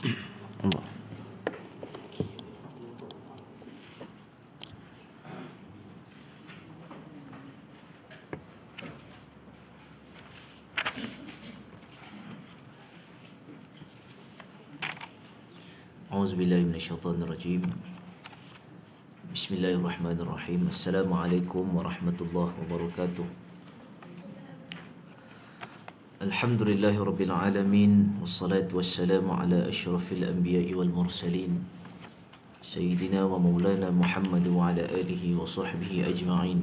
Allah. A'udzubillahi minasyaitonirrajim. Bismillahirrahmanirrahim. Assalamualaikum warahmatullahi wabarakatuh. Alhamdulillahirabbil alamin, wassalatu wassalamu ala asyrafil anbiya'i wal mursalin, sayyidina wa maulana Muhammad wa ala alihi wa sahbihi ajma'in.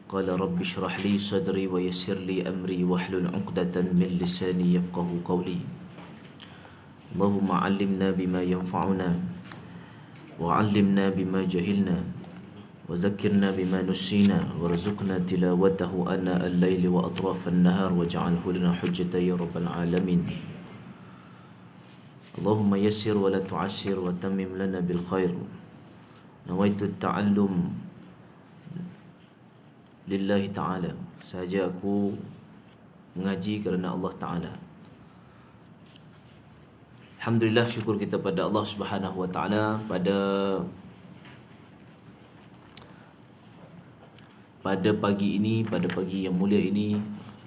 Qala rabbi shrah li sadri wa yassir li amri wahlul 'uqdatan min lisani yafqahu qawli. Allahumma 'allimna bima yanfa'una wa 'allimna bima jahilna wa zakkirna bima nussina warzuqna tilawatahu ana al-laili wa atrafan nahar waj'alhu lana hujjatan ya rabbal alamin. Allahumma yassir wa la tu'assir wa tammim lana bil khair. Nawaitu ta'allum lillahi ta'ala. Sahaja aku mengaji kerana Allah Ta'ala. Alhamdulillah, syukur kita pada Allah Subhanahu wa Ta'ala pada pagi ini, pada pagi yang mulia ini,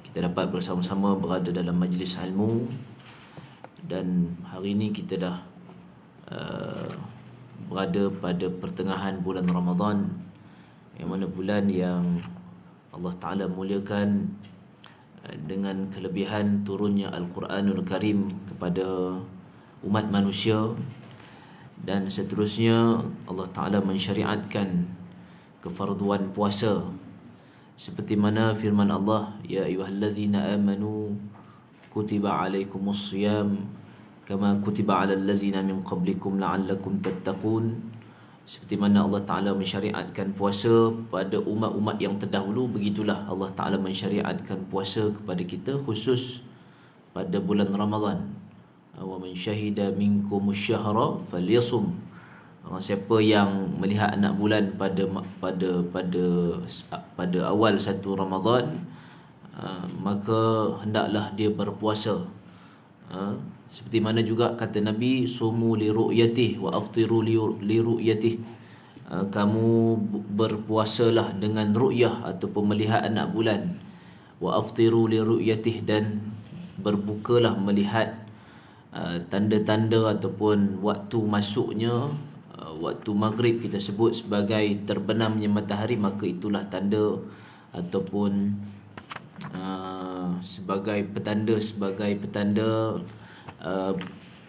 kita dapat bersama-sama berada dalam majlis ilmu. Dan hari ini kita dah berada pada pertengahan bulan Ramadan, yang mana bulan yang Allah Ta'ala muliakan dengan kelebihan turunnya Al-Quranul Karim kepada umat manusia. Dan seterusnya Allah Ta'ala mensyariatkan kefarduan puasa, seperti mana firman Allah, ya ayyuhallazina amanu kutiba alaikumus siyam kama kutiba alal ladzina min qablikum la'allakum tattaqun. Seperti mana Allah Ta'ala mensyariatkan puasa pada umat-umat yang terdahulu, begitulah Allah Ta'ala mensyariatkan puasa kepada kita, khusus pada bulan Ramadan. Wa man syahida minkumus syahra falyasum. Siapa yang melihat anak bulan pada awal satu Ramadan, maka hendaklah dia berpuasa. Seperti mana juga kata Nabi, sumu li ru'yatih wa aftiru li ru'yatih. Kamu berpuasalah dengan ru'yah ataupun melihat anak bulan, wa aftiru li ru'yatih, dan berbukalah melihat tanda-tanda ataupun waktu masuknya waktu maghrib, kita sebut sebagai terbenamnya matahari, maka itulah tanda ataupun sebagai petanda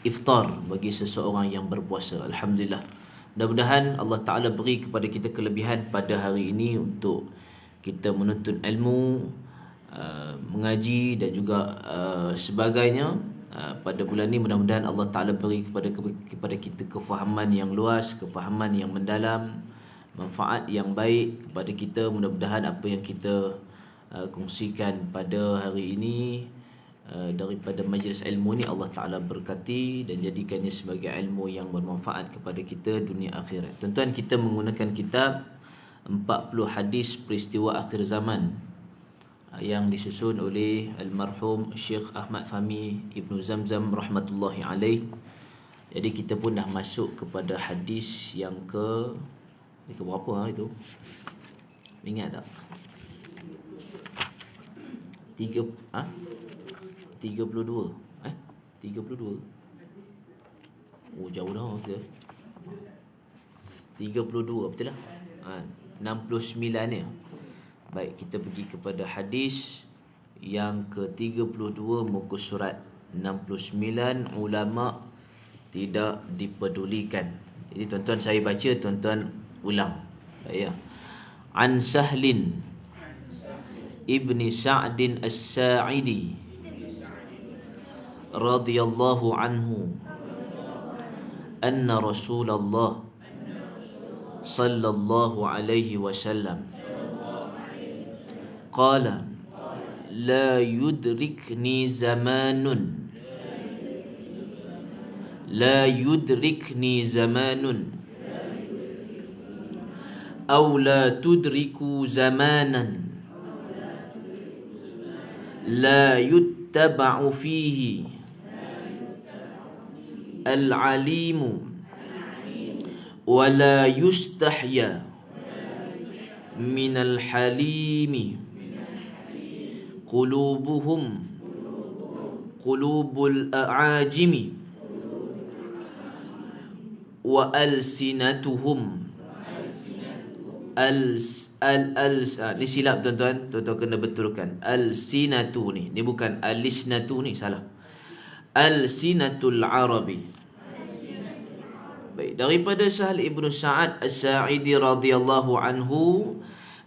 iftar bagi seseorang yang berpuasa. Alhamdulillah, mudah-mudahan Allah Ta'ala beri kepada kita kelebihan pada hari ini untuk kita menuntut ilmu, mengaji dan juga sebagainya. Pada bulan ini mudah-mudahan Allah Ta'ala beri kepada kita kefahaman yang luas, kefahaman yang mendalam, manfaat yang baik kepada kita. Mudah-mudahan apa yang kita kongsikan pada hari ini daripada majlis ilmu ni, Allah Ta'ala berkati dan jadikannya sebagai ilmu yang bermanfaat kepada kita dunia akhirat. Tuan-tuan, kita menggunakan kitab 40 hadis peristiwa akhir zaman yang disusun oleh almarhum Syekh Ahmad Fahmi Ibnu Zamzam rahmatullahi alaih. Jadi kita pun dah masuk kepada hadis yang ke berapa itu? Ingat tak? 32 32. Oh, jauh dah kita. 32 betul lah. 69 ni. Baik, kita pergi kepada hadis yang ke-32 muka surat 69, ulama tidak dipedulikan. Jadi tuan-tuan saya baca, tuan-tuan ulang. Baik ya. An Sahlin ibni Sa'din As-Sa'idi radhiyallahu anhu anna Rasulullah sallallahu alaihi wasallam qala la yudrikni zamanun aw la tudriku zamanan la yuttaba'u fihi al-alimu wa la yustahya minal halimi qulubuhum qulubul a'ajimi wa alsinatuhum ni silap tuan-tuan kena betulkan. Alsinatu ni bukan alisnatu ni, salah. Alsinatul Arabi. Baik, daripada Sahal Ibn Sa'ad As-Sa'idi radhiyallahu anhu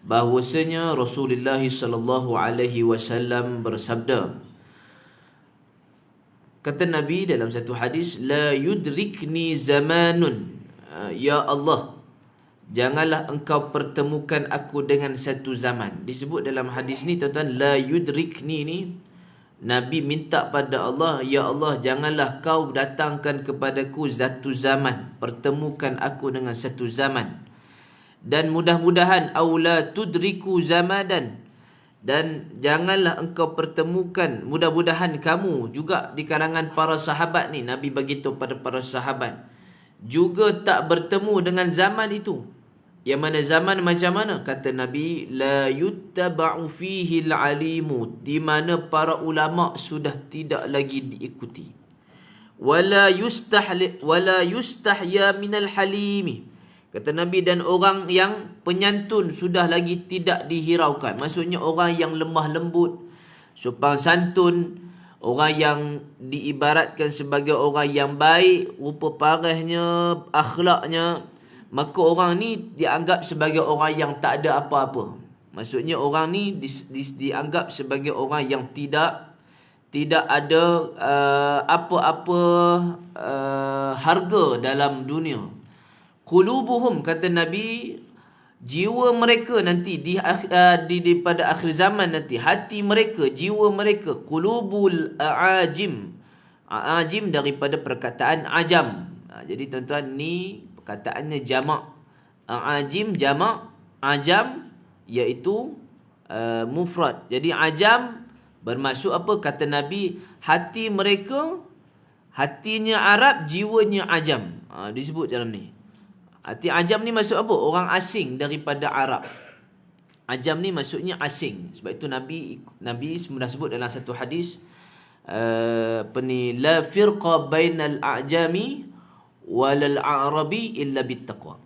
bahwasanya Rasulullah sallallahu alaihi wasallam bersabda, kata Nabi dalam satu hadis, la yudrikni zamanun, ya Allah, janganlah engkau pertemukan aku dengan satu zaman. Disebut dalam hadis ni tuan-tuan, la yudrikni ni Nabi minta pada Allah, ya Allah, janganlah kau datangkan kepadaku satu zaman, pertemukan aku dengan satu zaman. Dan mudah-mudahan aula tudriku zamadan, dan janganlah engkau pertemukan, mudah-mudahan kamu juga di kalangan para sahabat ni, Nabi beritahu pada para sahabat, juga tak bertemu dengan zaman itu. Yang mana zaman macam mana? Kata Nabi, la yuttaba'u fihi al-alimu, di mana para ulama sudah tidak lagi diikuti. Wala yustahya minal halimi. Kata Nabi, dan orang yang penyantun sudah lagi tidak dihiraukan. Maksudnya orang yang lemah lembut, sopan santun, orang yang diibaratkan sebagai orang yang baik, rupa parahnya, akhlaknya, maka orang ni dianggap sebagai orang yang tak ada apa-apa. Maksudnya orang ni dianggap sebagai orang yang tidak ada apa-apa harga dalam dunia. Qulubuhum, kata Nabi, jiwa mereka nanti pada akhir zaman nanti, hati mereka, jiwa mereka, qulubul a'ajim. A'ajim daripada perkataan ajam. Jadi tuan-tuan, ni perkataannya jamak. A'ajim jamak, ajam iaitu mufrad. Jadi ajam bermaksud apa? Kata Nabi, hati mereka, hatinya Arab, jiwanya ajam. Disebut dalam ni. Hati ajam ni maksud apa? Orang asing daripada Arab. Ajam ni maksudnya asing. Sebab itu Nabi sudah sebut dalam satu hadis, la firqa bainal a'jami walal a'rabi illa bittaqwa.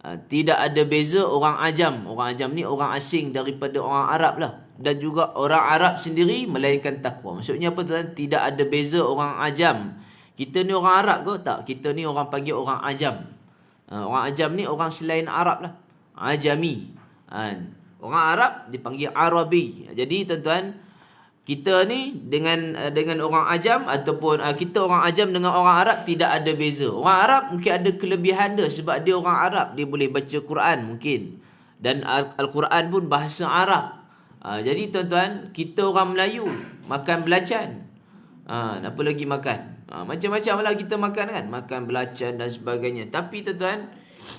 Tidak ada beza orang ajam. Orang ajam ni orang asing daripada orang Arab lah. Dan juga orang Arab sendiri melainkan takwa. Maksudnya apa tuan? Tidak ada beza orang ajam. Kita ni orang Arab ke? Tak. Kita ni orang panggil orang ajam. Orang ajam ni orang selain Arab lah. Ajami. Orang Arab dipanggil Arabi. Jadi tuan-tuan, kita ni dengan orang ajam ataupun kita orang ajam dengan orang Arab tidak ada beza. Orang Arab mungkin ada kelebihan dia sebab dia orang Arab, dia boleh baca Quran mungkin. Dan Al-Quran pun bahasa Arab. Jadi tuan-tuan, kita orang Melayu makan belacan. Apa lagi makan? Macam-macam lah kita makan kan. Makan belacan dan sebagainya. Tapi tuan-tuan,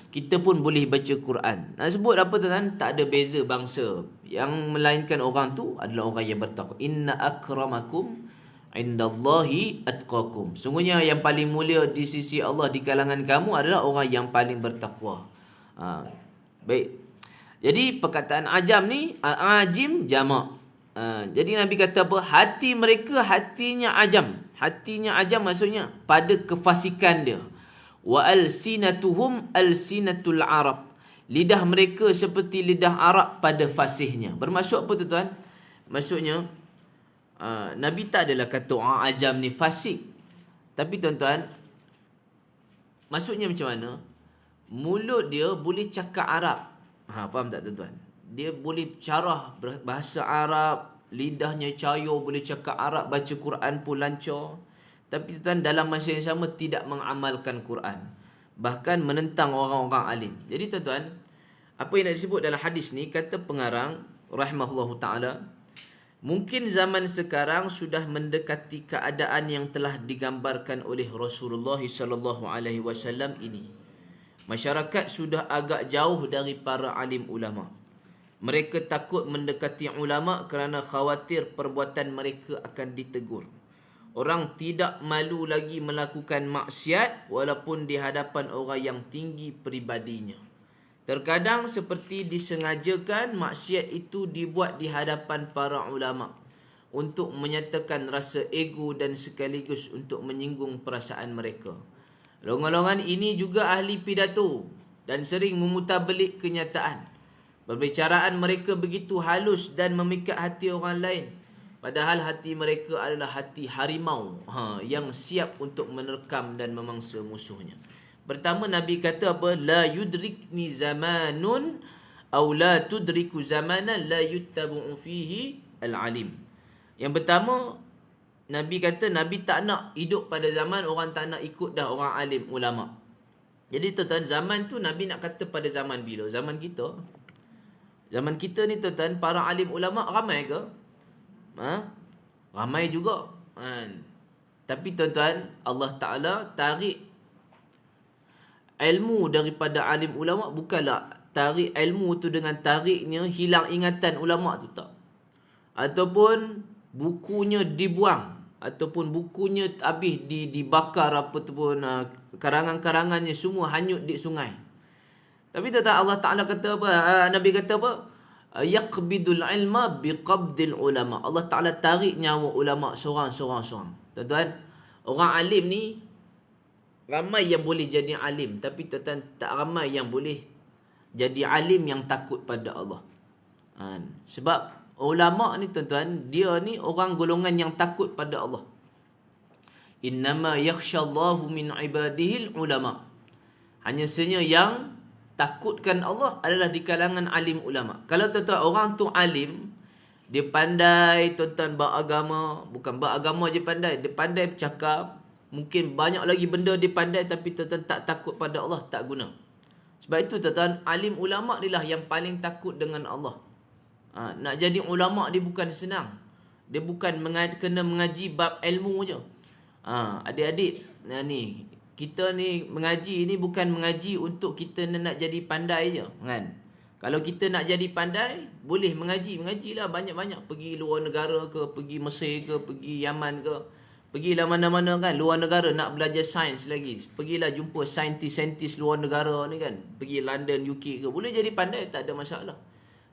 kita pun boleh baca Quran. Nak sebut apa tuan-tuan? Tak ada beza bangsa. Yang melainkan orang tu adalah orang yang bertakwa. Inna akramakum indallahi atqakum. Sungguhnya yang paling mulia di sisi Allah di kalangan kamu adalah orang yang paling bertakwa. Baik. Jadi perkataan ajam ni, ajim jamak. Jadi Nabi kata apa? Hati mereka, hatinya ajam. Hatinya ajam maksudnya pada kefasikan dia. Wa alsinatuhum alsinatul Arab. Lidah mereka seperti lidah Arab pada fasihnya. Bermaksud apa tuan-tuan? Maksudnya Nabi tak adalah kata orang ajam ni fasik. Tapi tuan-tuan, maksudnya macam mana? Mulut dia boleh cakap Arab. Faham tak tuan-tuan? Dia boleh carah bahasa Arab, lidahnya cayo, boleh cakap Arab, baca Quran pun lancar. Tapi tuan, dalam masa yang sama tidak mengamalkan Quran. Bahkan menentang orang-orang alim. Jadi tuan-tuan, apa yang nak disebut dalam hadis ni, kata pengarang rahimahullahu ta'ala, mungkin zaman sekarang sudah mendekati keadaan yang telah digambarkan oleh Rasulullah sallallahu alaihi wasallam ini. Masyarakat sudah agak jauh dari para alim ulama. Mereka takut mendekati ulama kerana khawatir perbuatan mereka akan ditegur. Orang tidak malu lagi melakukan maksiat walaupun di hadapan orang yang tinggi peribadinya. Terkadang seperti disengajakan maksiat itu dibuat di hadapan para ulama untuk menyatakan rasa ego dan sekaligus untuk menyinggung perasaan mereka. Golongan ini juga ahli pidato dan sering memutarbelik kenyataan. Perbicaraan mereka begitu halus dan memikat hati orang lain. Padahal hati mereka adalah hati harimau yang siap untuk menerkam dan memangsa musuhnya. Pertama Nabi kata apa? La yudrikni zamanun aw la tudriku zamanan la yuttabu fihi al-alim. Yang pertama Nabi kata Nabi tak nak hidup pada zaman orang tak nak ikut dah orang alim ulama. Jadi tuan-tuan, zaman tu Nabi nak kata pada zaman bila? Zaman kita. Zaman kita ni tuan-tuan, para alim ulama ramai ke? Ramai juga. Tapi tuan-tuan, Allah Ta'ala tarik ilmu daripada alim ulama. Bukanlah tarik ilmu tu dengan tariknya hilang ingatan ulama tu, tak. Ataupun bukunya dibuang, ataupun bukunya habis dibakar, apa tu pun, karangan-karangannya semua hanyut di sungai. Tapi tuan-tuan, Allah Ta'ala kata apa? Nabi kata apa? Yaqbidul ilma biqabdil ulama. Allah Ta'ala tarik nyawa ulama seorang-seorang. Tuan-tuan, orang alim ni ramai yang boleh jadi alim, tapi tuan-tuan, tak ramai yang boleh jadi alim yang takut pada Allah. Sebab ulama ni tuan-tuan, dia ni orang golongan yang takut pada Allah. Innama yakhshallahu min ibadihil ulama. Hanya sahaja yang takutkan Allah adalah di kalangan alim ulama. Kalau tuan-tuan orang tu alim, dia pandai tuan-tuan beragama, bukan beragama je pandai, dia pandai bercakap, mungkin banyak lagi benda dia pandai, tapi tuan-tuan tak takut pada Allah, tak guna. Sebab itu tuan-tuan, alim ulama ni lah yang paling takut dengan Allah. Nak jadi ulama dia bukan senang. Dia bukan kena mengaji bab ilmu je. Adik-adik ni, kita ni mengaji ni bukan mengaji untuk kita nak jadi pandai je, kan? Kalau kita nak jadi pandai, boleh mengajilah banyak-banyak, pergi luar negara ke, pergi Mesir ke, pergi Yaman ke, pergilah mana-mana, kan, luar negara nak belajar sains lagi, pergilah jumpa saintis-saintis luar negara ni, kan, pergi London, UK ke, boleh jadi pandai, tak ada masalah.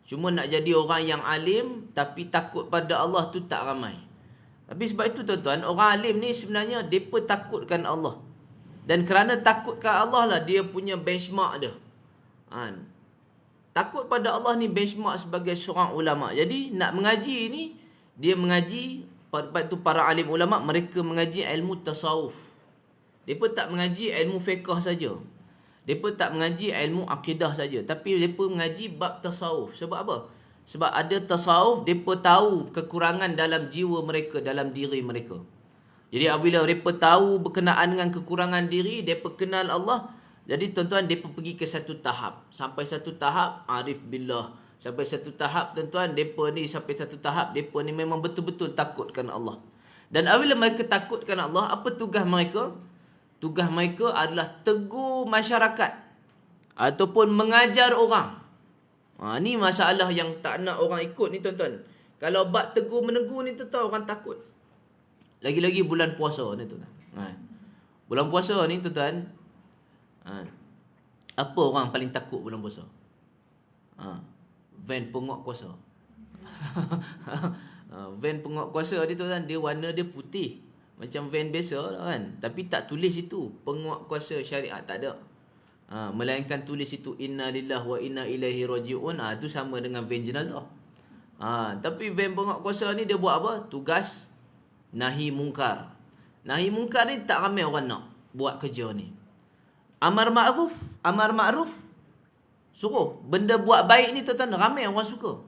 Cuma nak jadi orang yang alim tapi takut pada Allah tu tak ramai. Tapi sebab itu tuan-tuan, orang alim ni sebenarnya depa takutkan Allah. Dan kerana takutkan Allah lah dia punya benchmark dia. Takut pada Allah ni benchmark sebagai seorang ulama. Jadi nak mengaji ni, dia mengaji, pada tu para alim ulama, mereka mengaji ilmu tasawuf. Mereka tak mengaji ilmu fiqh saja. Mereka tak mengaji ilmu akidah saja. Tapi mereka mengaji bab tasawuf. Sebab apa? Sebab ada tasawuf, mereka tahu kekurangan dalam jiwa mereka, dalam diri mereka. Jadi apabila mereka tahu berkenaan dengan kekurangan diri, mereka kenal Allah. Jadi tuan-tuan, mereka pergi ke satu tahap. Sampai satu tahap, arif billah. Sampai satu tahap, tuan-tuan, mereka ni sampai satu tahap, mereka ni memang betul-betul takutkan Allah. Dan apabila mereka takutkan Allah, apa tugas mereka? Tugas mereka adalah tegur masyarakat. Ataupun mengajar orang. Ni masalah yang tak nak orang ikut ni, tuan-tuan. Kalau bab tegur menegur ni, tuan-tuan, orang takut. Lagi-lagi bulan puasa ni, tuan-tuan. Bulan puasa ni, tuan-tuan, apa orang paling takut bulan puasa? Van penguat kuasa. Van penguat kuasa ni, tuan-tuan, dia warna dia putih. Macam van biasa lah, kan. Tapi tak tulis itu penguat kuasa syariat, tak ada. Melainkan tulis itu inna lillahi wa inna ilaihi raji'un. Itu sama dengan van jenazah. Tapi van penguat kuasa ni dia buat apa? Tugas nahi mungkar. Nahi mungkar ni tak ramai orang nak buat kerja ni. Amar ma'ruf suruh. Benda buat baik ni, tuan-tuan, ramai orang suka.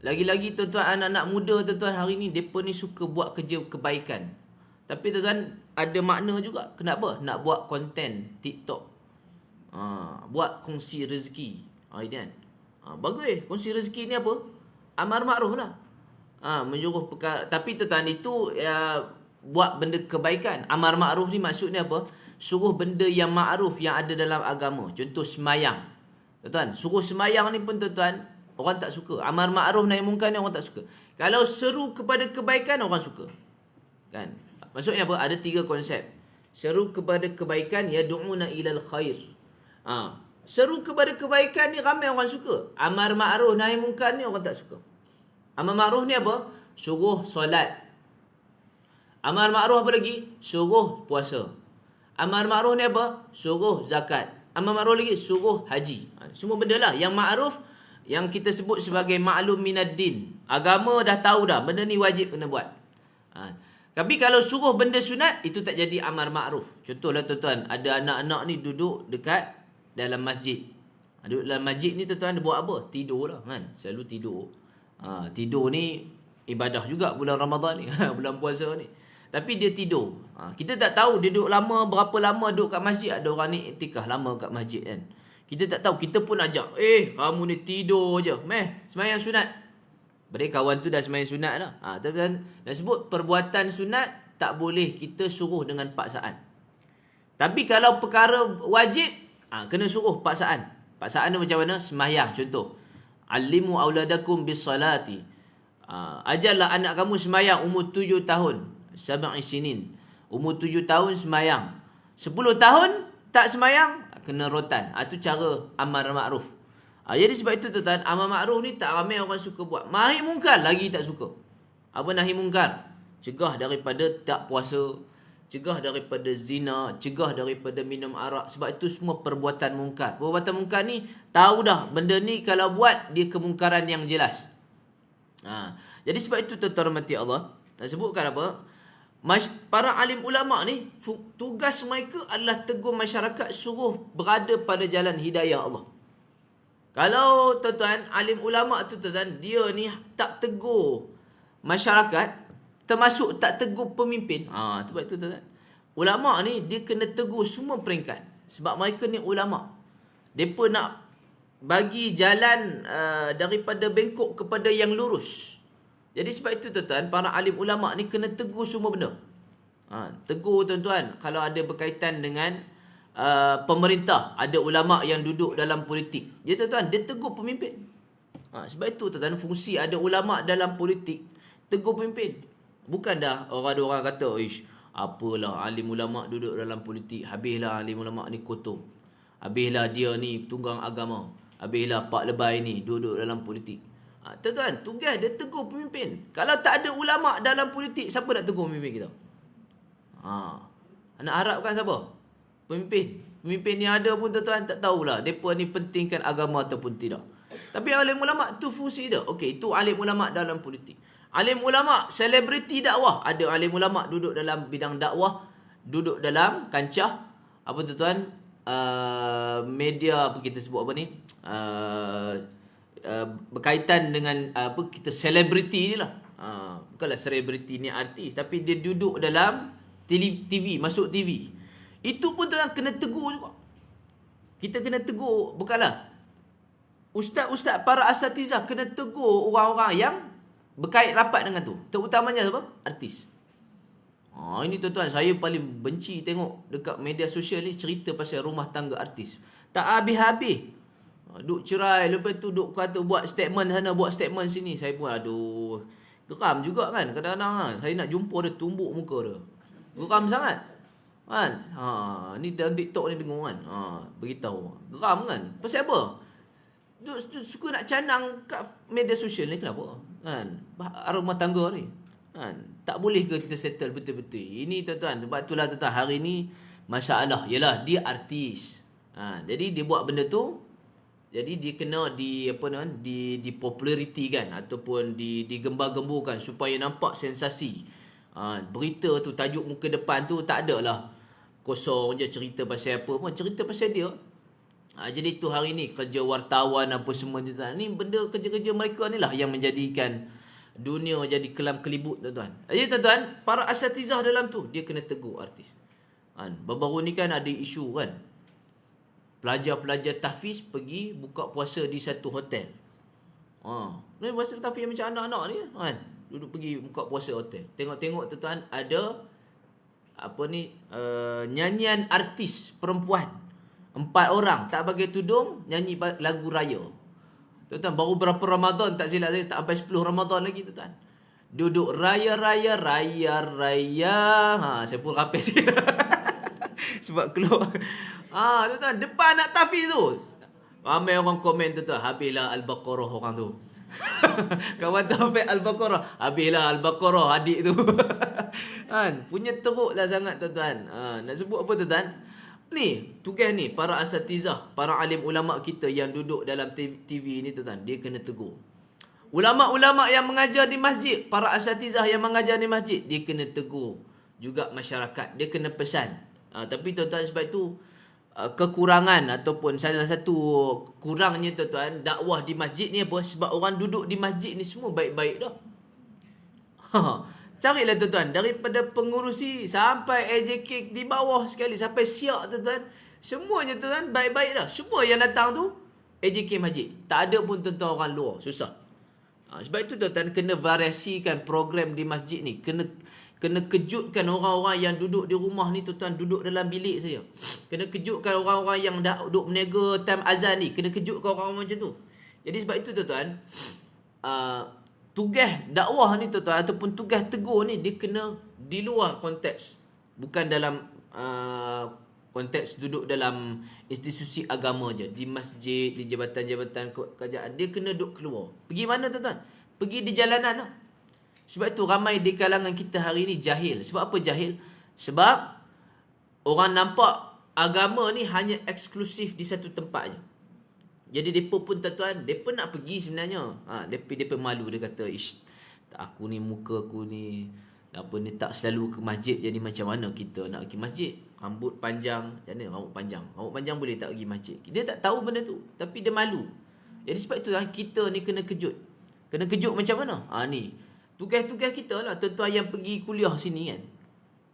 Lagi-lagi tuan-tuan, anak-anak muda, tuan-tuan, hari ni depa ni suka buat kerja kebaikan. Tapi tuan-tuan, ada makna juga. Kenapa? Nak buat konten TikTok. Buat kongsi rezeki. Kan? Bagus. Kongsi rezeki ni apa? Amar ma'ruf lah. Menyuruh perkara. Tapi tuan-tuan, itu buat benda kebaikan. Amar ma'ruf ni maksudnya apa? Suruh benda yang ma'ruf yang ada dalam agama. Contoh semayang. Tuan-tuan, suruh semayang ni pun, tuan-tuan, orang tak suka. Amar ma'ruf nahi mungkar ni orang tak suka. Kalau seru kepada kebaikan, orang suka. Kan? Maksudnya apa? Ada 3 konsep. Seru kepada kebaikan, yad'una ilal khair. Seru kepada kebaikan ni ramai orang suka. Amar ma'ruf nahi munkar ni orang tak suka. Amar ma'ruf ni apa? Suruh solat. Amar ma'ruf apa lagi? Suruh puasa. Amar ma'ruf ni apa? Suruh zakat. Amar ma'ruf lagi suruh haji. Semua benda lah yang ma'ruf, yang kita sebut sebagai ma'lum minad din. Agama dah tahu dah, benda ni wajib kena buat. Tapi kalau suruh benda sunat, itu tak jadi amar ma'ruf. Contohlah tuan-tuan, ada anak-anak ni duduk dekat dalam masjid. Duduk dalam masjid ni tuan-tuan, dia buat apa? Tidur lah kan. Selalu tidur. Tidur ni ibadah juga bulan Ramadan ni. Bulan puasa ni. Tapi dia tidur. Kita tak tahu dia duduk lama, berapa lama duduk kat masjid. Ada orang ni iktikaf lama kat masjid kan. Kita tak tahu. Kita pun ajak. Kamu ni tidur je. Sembahyang sunat. Berarti kawan tu dah sembahyang sunat dah. Tapi dah sebut perbuatan sunat tak boleh kita suruh dengan paksaan. Tapi kalau perkara wajib, kena suruh paksaan. Paksaan tu macam mana? Sembahyang contoh. Alimu auladakum bis salati. Ajarlah anak kamu sembahyang umur 7 tahun. 7 sinin. Umur 7 tahun sembahyang. 10 tahun tak sembahyang, kena rotan. Itu cara amar ma'ruf. Jadi sebab itu tuan-tuan, amar ma'ruf ni tak ramai orang suka buat. Nahi mungkar lagi tak suka. Apa nahi mungkar? Cegah daripada tak puasa, cegah daripada zina, cegah daripada minum arak. Sebab itu semua perbuatan mungkar. Perbuatan mungkar ni tahu dah benda ni kalau buat dia kemungkaran yang jelas. Jadi sebab itu tuan-tuan rahmati Allah, nak sebutkan apa? Para alim ulama ni tugas mereka adalah tegur masyarakat suruh berada pada jalan hidayah Allah. Kalau tuan-tuan, alim ulama tu tuan-tuan, dia ni tak tegur masyarakat, termasuk tak tegur pemimpin. Sebab itu tuan-tuan. Ulama ni dia kena tegur semua peringkat. Sebab mereka ni ulama. Mereka nak bagi jalan daripada bengkok kepada yang lurus. Jadi sebab itu tuan-tuan, para alim ulama ni kena tegur semua benda. Tegur tuan-tuan, kalau ada berkaitan dengan pemerintah, ada ulama yang duduk dalam politik. Dia tuan-tuan, dia tegur pemimpin. Sebab itu tuan-tuan, fungsi ada ulama dalam politik, tegur pemimpin. Bukan dah orang-orang kata, apalah alim ulama duduk dalam politik, habislah alim ulama ni kotor. Habislah dia ni tunggang agama. Habislah Pak Lebay ni duduk dalam politik. Tuan-tuan, tugas dia tegur pemimpin. Kalau tak ada ulama dalam politik, siapa nak tegur pemimpin kita? Nak harapkan siapa? Pemimpin. Pemimpin yang ada pun tuan-tuan tak tahulah mereka ni pentingkan agama ataupun tidak. Tapi alim ulama tu fungsi dia. Okey, itu alim ulama dalam politik. Alim ulama selebriti dakwah. Ada alim ulama duduk dalam bidang dakwah, duduk dalam kancah apa tuan-tuan? Media apa kita sebut apa ni? Berkaitan dengan apa kita selebriti ni lah. Bukanlah selebriti ni artis, tapi dia duduk dalam TV, masuk TV. Itu pun tuan kena tegur juga. Kita kena tegur, bukanlah ustaz-ustaz para asatizah kena tegur orang-orang yang berkait rapat dengan tu. Terutamanya siapa? Artis. Ini tuan-tuan, saya paling benci tengok dekat media sosial ni cerita pasal rumah tangga artis. Tak habis-habis. Duk cerai, lepas tu duk kata buat statement sana, buat statement sini. Saya pun geram juga kan. Kadang-kadang saya nak jumpa dia, tumbuk muka dia. Geram sangat. Kan? Ni dalam TikTok ni dengar kan. Beritahu. Geram kan? Pasal apa? Suka nak canang kat media sosial ni, kenapa? Kan? Rumah tangga ni. Kan? Tak boleh ke kita settle betul-betul? Ini tuan-tuan, sebab itulah tuan-tuan hari ni masalah ialah dia artis. Jadi dia buat benda tu, jadi dia kena populariti kan, ataupun digembar-gemburkan supaya nampak sensasi. Berita tu, tajuk muka depan tu tak ada lah kosong je cerita pasal apa pun, cerita pasal dia. Jadi tu hari ni kerja wartawan apa semua ni benda kerja-kerja mereka ni lah yang menjadikan dunia jadi kelam kelibut tuan-tuan. Jadi tuan-tuan, para asatizah dalam tu dia kena tegur artis. Baru-baru ni kan ada isu kan, pelajar-pelajar tahfiz pergi buka puasa di satu hotel. Ni puasa tahfiz macam anak-anak ni kan, duduk pergi buka puasa hotel. Tengok-tengok tuan-tuan, ada nyanyian artis perempuan 4 orang tak pakai tudung nyanyi lagu raya. Tuan-tuan, baru berapa Ramadan tak silap saya, tak sampai 10 Ramadan lagi tuan-tuan. Duduk raya-raya, raya-raya. Saya pun rapis sikit. Sebab keluar. Tuan-tuan, depan nak tahfiz tu. Ramai orang komen tu, habislah Al-Baqarah orang tu. Kawan Taufik Al-Baqarah, habislah Al-Baqarah adik tu. Kan, punya teruklah sangat tuan-tuan. Nak sebut apa tuan-tuan? Ni, tugas ni para asatizah, para alim ulama kita yang duduk dalam TV ni tuan-tuan, dia kena tegur. Ulama-ulama yang mengajar di masjid, para asatizah yang mengajar di masjid, dia kena tegur. Juga masyarakat, dia kena pesan. Tapi tuan-tuan, sebab itu kekurangan ataupun salah satu kurangnya tuan-tuan dakwah di masjid ni apa? Sebab orang duduk di masjid ni semua baik-baik dah. Carilah tuan-tuan, daripada pengurusi sampai AJK di bawah sekali, sampai siak tuan-tuan, semuanya tuan-tuan baik-baik dah. Semua yang datang tu AJK masjid. Tak ada pun tuan-tuan orang luar, susah. Sebab itu tuan-tuan kena variasikan program di masjid ni. Kena kejutkan orang-orang yang duduk di rumah ni tuan-tuan, duduk dalam bilik saja. Kena kejutkan orang-orang yang dah duduk meniaga time azan ni. Kena kejutkan orang-orang macam tu. Jadi sebab itu tuan-tuan, tugas dakwah ni tuan-tuan, ataupun tugas tegur ni, dia kena di luar konteks. Bukan dalam konteks duduk dalam institusi agama je. Di masjid, di jabatan-jabatan kerajaan. Dia kena duduk keluar. Pergi mana tuan-tuan? Pergi di jalanan lah. Sebab itu ramai di kalangan kita hari ni jahil. Sebab apa jahil? Sebab orang nampak agama ni hanya eksklusif di satu tempat je. Jadi mereka pun tuan-tuan, mereka nak pergi sebenarnya. Mereka malu, dia kata, aku ni muka aku ni, apa ni, tak selalu ke masjid, jadi macam mana kita nak pergi masjid? Rambut panjang, macam mana rambut panjang? Rambut panjang boleh tak pergi masjid? Dia tak tahu benda tu, tapi dia malu. Jadi sebab itu kita ni kena kejut. Kena kejut macam mana? Ni tugas-tugas kita lah, tuan-tuan yang pergi kuliah sini kan.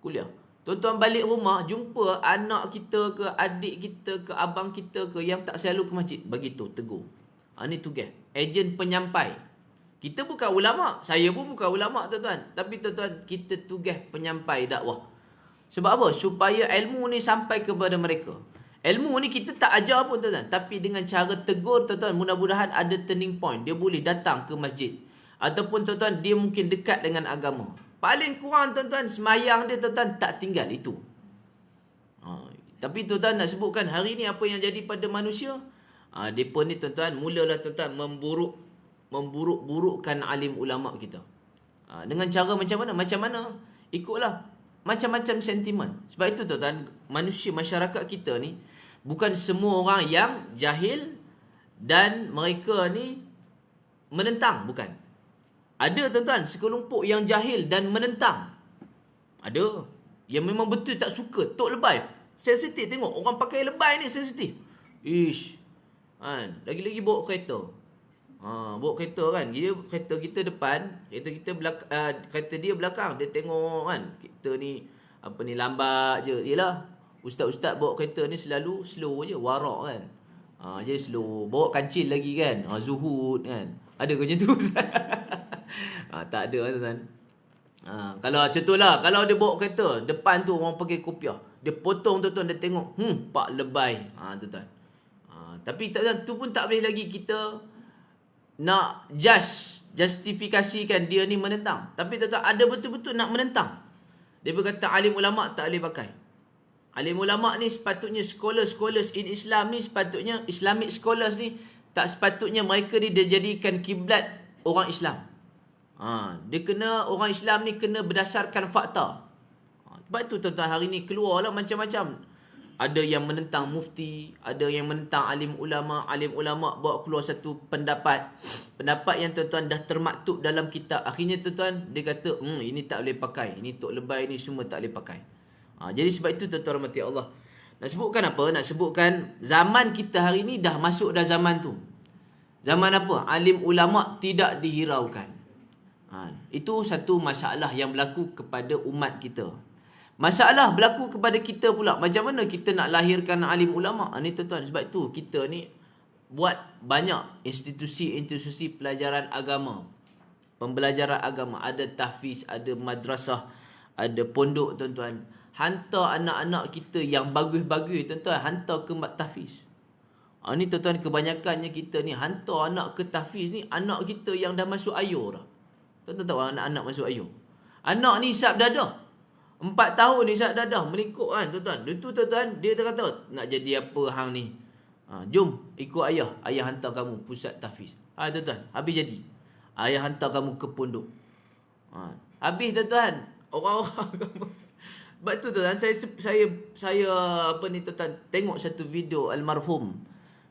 Kuliah. Tuan-tuan balik rumah, jumpa anak kita ke, adik kita ke, abang kita ke, yang tak selalu ke masjid. Begitu, tegur. Ni tugas. Ejen penyampai. Kita bukan ulama'. Saya pun bukan ulama' tuan-tuan. Tapi tuan-tuan, kita tugas penyampai dakwah. Sebab apa? Supaya ilmu ni sampai kepada mereka. Ilmu ni kita tak ajar pun tuan-tuan. Tapi dengan cara tegur tuan-tuan, mudah-mudahan ada turning point. Dia boleh datang ke masjid. Ataupun tuan-tuan, dia mungkin dekat dengan agama. Paling kurang tuan-tuan, semayang dia tuan-tuan tak tinggal itu. Tapi tuan-tuan nak sebutkan hari ni apa yang jadi pada manusia. Mereka ni tuan-tuan, mulalah tuan-tuan memburuk-burukkan alim ulama' kita. Dengan cara macam mana? Macam mana? Ikutlah macam-macam sentimen. Sebab itu tuan-tuan, manusia, masyarakat kita ni, bukan semua orang yang jahil dan mereka ni menentang, bukan. Ada tuan-tuan, sekelompok yang jahil dan menentang. Ada. Yang memang betul tak suka. Tok lebay. Sensitif tengok. Orang pakai lebay ni sensitif. Lagi-lagi bawa kereta. Bawa kereta kan. Dia kereta kita depan. Kereta dia belakang. Dia tengok kan. Kita ni, lambat je. Yelah. Ustaz-ustaz bawa kereta ni selalu slow je. Warak kan. Jadi slow. Bawa kancil lagi kan. Zuhud kan. Ada ke macam tu? Tak ada tuan-tuan. Kalau contohlah, kalau dia bawa kereta, depan tu orang pakai kopiah, dia potong tuan-tuan, dia tengok, pak lebay. Tuan-tuan. Tapi tu pun tak boleh lagi kita nak justifikasikan dia ni menentang. Tapi tuan-tuan, ada betul-betul nak menentang. Dia berkata alim ulama' tak boleh pakai. Alim ulama' ni sepatutnya scholars in Islam ni, sepatutnya Islamic scholars ni, tak sepatutnya mereka ni dia jadikan kiblat orang Islam. Dia kena, orang Islam ni kena berdasarkan fakta. Sebab tu tuan-tuan, hari ni keluarlah macam-macam. Ada yang menentang mufti, ada yang menentang alim ulama'. Alim ulama' bawa keluar satu pendapat yang tuan-tuan dah termaktub dalam kitab. Akhirnya tuan-tuan, dia kata, ini tak boleh pakai. Ini tok lebay ni semua tak boleh pakai. Jadi sebab itu tuan-tuan rahmati Allah. Nak sebutkan apa? Nak sebutkan zaman kita hari ni dah masuk dah zaman tu. Zaman apa? Alim ulama' tidak dihiraukan. Itu satu masalah yang berlaku kepada umat kita. Masalah berlaku kepada kita pula. Macam mana kita nak lahirkan alim ulama' ni tuan-tuan. Sebab tu kita ni buat banyak institusi pelajaran agama. Pembelajaran agama. Ada tahfiz, ada madrasah, ada pondok tuan-tuan. Hantar anak-anak kita yang bagus-bagus tuan-tuan, hantar ke tahfiz. Ni tuan-tuan, kebanyakannya kita ni hantar anak ke tahfiz ni, anak kita yang dah masuk ayur dah. Tuan-tuan tahu anak-anak masuk ayung. Anak ni isap dadah. 4 tahun isap dadah. Melingkup kan tuan-tuan. Itu tuan-tuan, dia kata, nak jadi apa hang ni? Jom ikut ayah. Ayah hantar kamu pusat tahfiz. Tuan-tuan, habis jadi. Ayah hantar kamu ke pondok. Habis tuan-tuan, orang-orang kamu. Sebab tu tuan-tuan, saya apa ni tuan-tuan, tengok satu video almarhum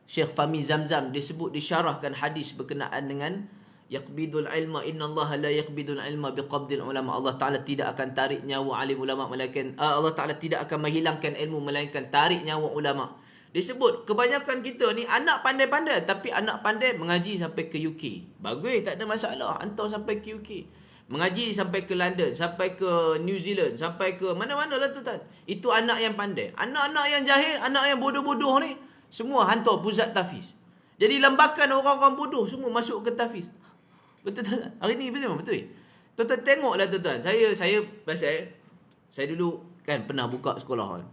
Syekh Fahmi Zamzam, dia sebut, disyarahkan hadis berkenaan dengan yaqbidul ilma, innallaha la yaqbidul ilma biqabdil ulama. Allah Taala tidak akan tarik nyawa alim ulama, melainkan Allah Taala tidak akan menghilangkan ilmu, melainkan tarik nyawa ulama. Dia sebut kebanyakan kita ni anak pandai-pandai, tapi anak pandai mengaji sampai ke UK. Bagus, tak ada masalah, hantar sampai ke UK. Mengaji sampai ke London, sampai ke New Zealand, sampai ke mana-mana lah tuan-tuan. Itu anak yang pandai. Anak-anak yang jahil, anak yang bodoh-bodoh ni, semua hantar pusat tahfiz. Jadi lambakan orang-orang bodoh semua masuk ke tahfiz. Betul tak? Hari ni betul. Tuan-tuan tengoklah tuan-tuan. Saya dulu kan pernah buka sekolah kan.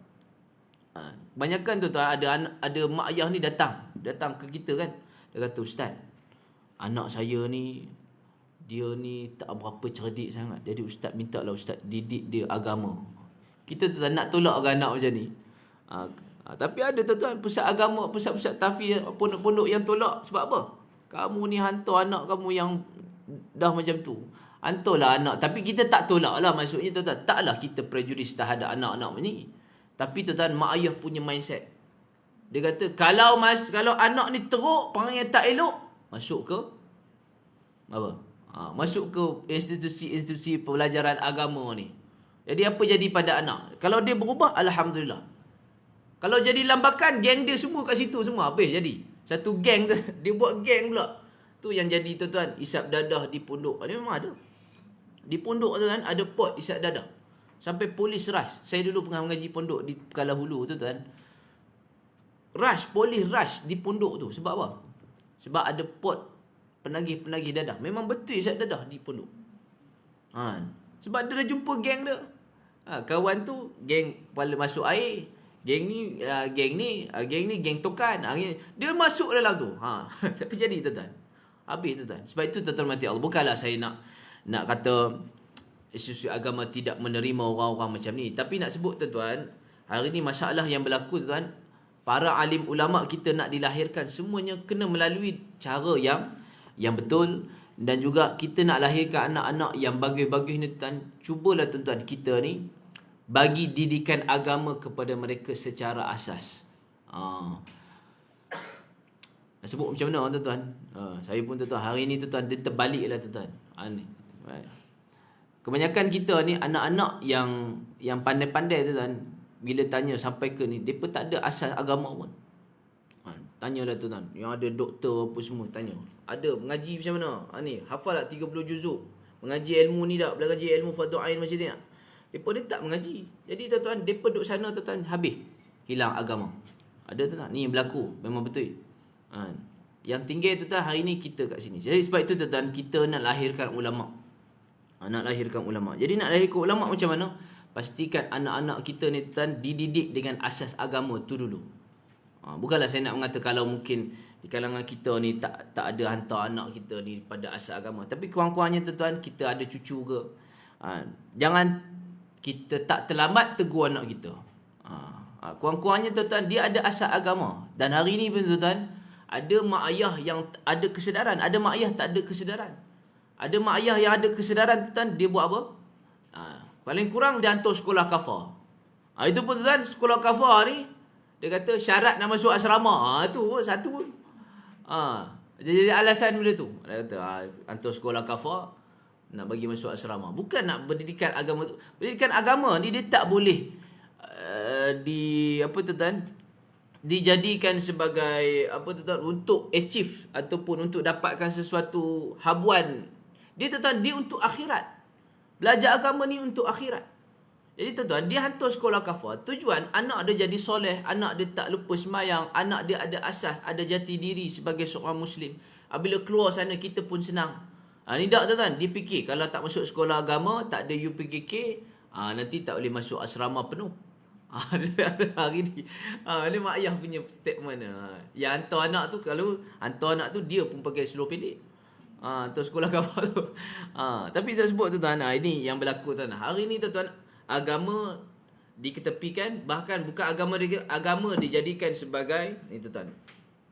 Kebanyakan tuan-tuan ada mak ayah ni datang ke kita kan. Dia kata, "Ustaz, anak saya ni dia ni tak berapa cerdik sangat. Jadi ustaz minta lah ustaz didik dia agama." Kita tuan nak tolak anak macam ni. Tapi ada tuan-tuan pusat agama, pusat-pusat tahfiz, pondok-pondok yang tolak. Sebab apa? Kamu ni hantar anak kamu yang dah macam tu. Hantarlah anak. Tapi kita tak tolak lah, maksudnya tuan-tuan. Taklah kita prejudis terhadap anak-anak ni. Tapi tuan-tuan, mak ayah punya mindset. Dia kata, kalau anak ni teruk, perangai tak elok, masuk ke apa? Masuk ke institusi pelajaran agama ni. Jadi apa jadi pada anak? Kalau dia berubah, alhamdulillah. Kalau jadi lambakan, geng dia semua kat situ semua. Habis jadi. Satu geng tu, dia buat geng pula. Tu yang jadi tuan-tuan, isap dadah di pondok. Ini memang ada. Di pondok tuan-tuan, ada pot isap dadah. Sampai polis rush. Saya dulu pernah mengaji pondok di Kuala Hulu tuan-tuan. Polis rush di pondok tu. Sebab apa? Sebab ada pot penagih-penagih dadah. Memang betul isap dadah di pondok. Sebab dia dah jumpa geng dia. Kawan tu, geng kepala masuk air. Geng ni geng tokan. Dia masuk dalam tu. Tapi jadi tuan-tuan. Habis tuan-tuan. Sebab itu tuan-tuan mati Allah. Bukanlah saya nak kata institusi agama tidak menerima orang-orang macam ni. Tapi nak sebut tuan-tuan, hari ni masalah yang berlaku tuan-tuan, para alim ulama kita nak dilahirkan, semuanya kena melalui cara yang betul. Dan juga kita nak lahirkan anak-anak yang bagus-bagus ni tuan. Cubalah tuan-tuan kita ni bagi didikan agama kepada mereka secara asas. Nak sebut macam mana tuan-tuan? Saya pun tuan-tuan, hari ni tuan-tuan, dia terbalik lah tuan-tuan. Kebanyakan kita ni anak-anak yang pandai-pandai tuan-tuan, bila tanya sampai ke ni, mereka tak ada asas agama pun. Tanyalah tuan-tuan, yang ada doktor apa semua, tanya. Ada mengaji macam mana? Ni hafal tak 30 juzuk? Mengaji ilmu ni tak? Belajar ilmu fardu ain macam ni tak? Mereka dia tak mengaji. Jadi tuan-tuan, mereka duduk sana tuan-tuan, habis hilang agama. Ada tuan-tuan, ni yang berlaku, memang betul. Yang tinggal tuan-tuan, hari ni kita kat sini. Jadi sebab itu tuan-tuan, kita nak lahirkan ulama'. Jadi nak lahirkan ulama' macam mana? Pastikan anak-anak kita ni tuan dididik dengan asas agama tu dulu. Bukanlah saya nak mengata kalau mungkin di kalangan kita ni tak ada hantar anak kita ni pada asas agama. Tapi kurang-kurangnya tuan-tuan, kita ada cucu ke. Jangan kita tak terlambat tegur anak kita. Kurang-kurangnya tuan-tuan, dia ada asas agama. Dan hari ni pun tuan-tuan, ada mak ayah yang ada kesedaran, ada mak ayah tak ada kesedaran. Ada mak ayah yang ada kesedaran tuan, dia buat apa? Paling kurang dia hantar sekolah kafar. Itu pun tuan, sekolah kafar ni dia kata syarat nak masuk asrama. Itu pun satu pun. Jadi alasan benda tu. Dia kata hantar sekolah kafar nak bagi masuk asrama. Bukan nak pendidikan agama tu. Pendidikan agama ni dia tak boleh dijadikan sebagai untuk achieve ataupun untuk dapatkan sesuatu habuan. Dia untuk akhirat. Belajar agama ni untuk akhirat. Jadi tuan-tuan, dia hantar sekolah kafar. Tujuan anak dia jadi soleh, anak dia tak lupa semayang, anak dia ada asas, ada jati diri sebagai seorang Muslim. Bila keluar sana kita pun senang. Ni tak tuan-tuan, dia fikir kalau tak masuk sekolah agama, tak ada UPKK, nanti tak boleh masuk asrama penuh. Hari ni ni mak ayah punya statement. Yang hantar anak tu, kalau hantar anak tu dia pun pakai seluar pendek. Tu sekolah khabar tu. Tapi saya sebut tuan-tuan, ini yang berlaku tuan. Hari ni tuan-tuan, agama diketepikan, bahkan bukan agama dijadikan sebagai ni tuan-tuan,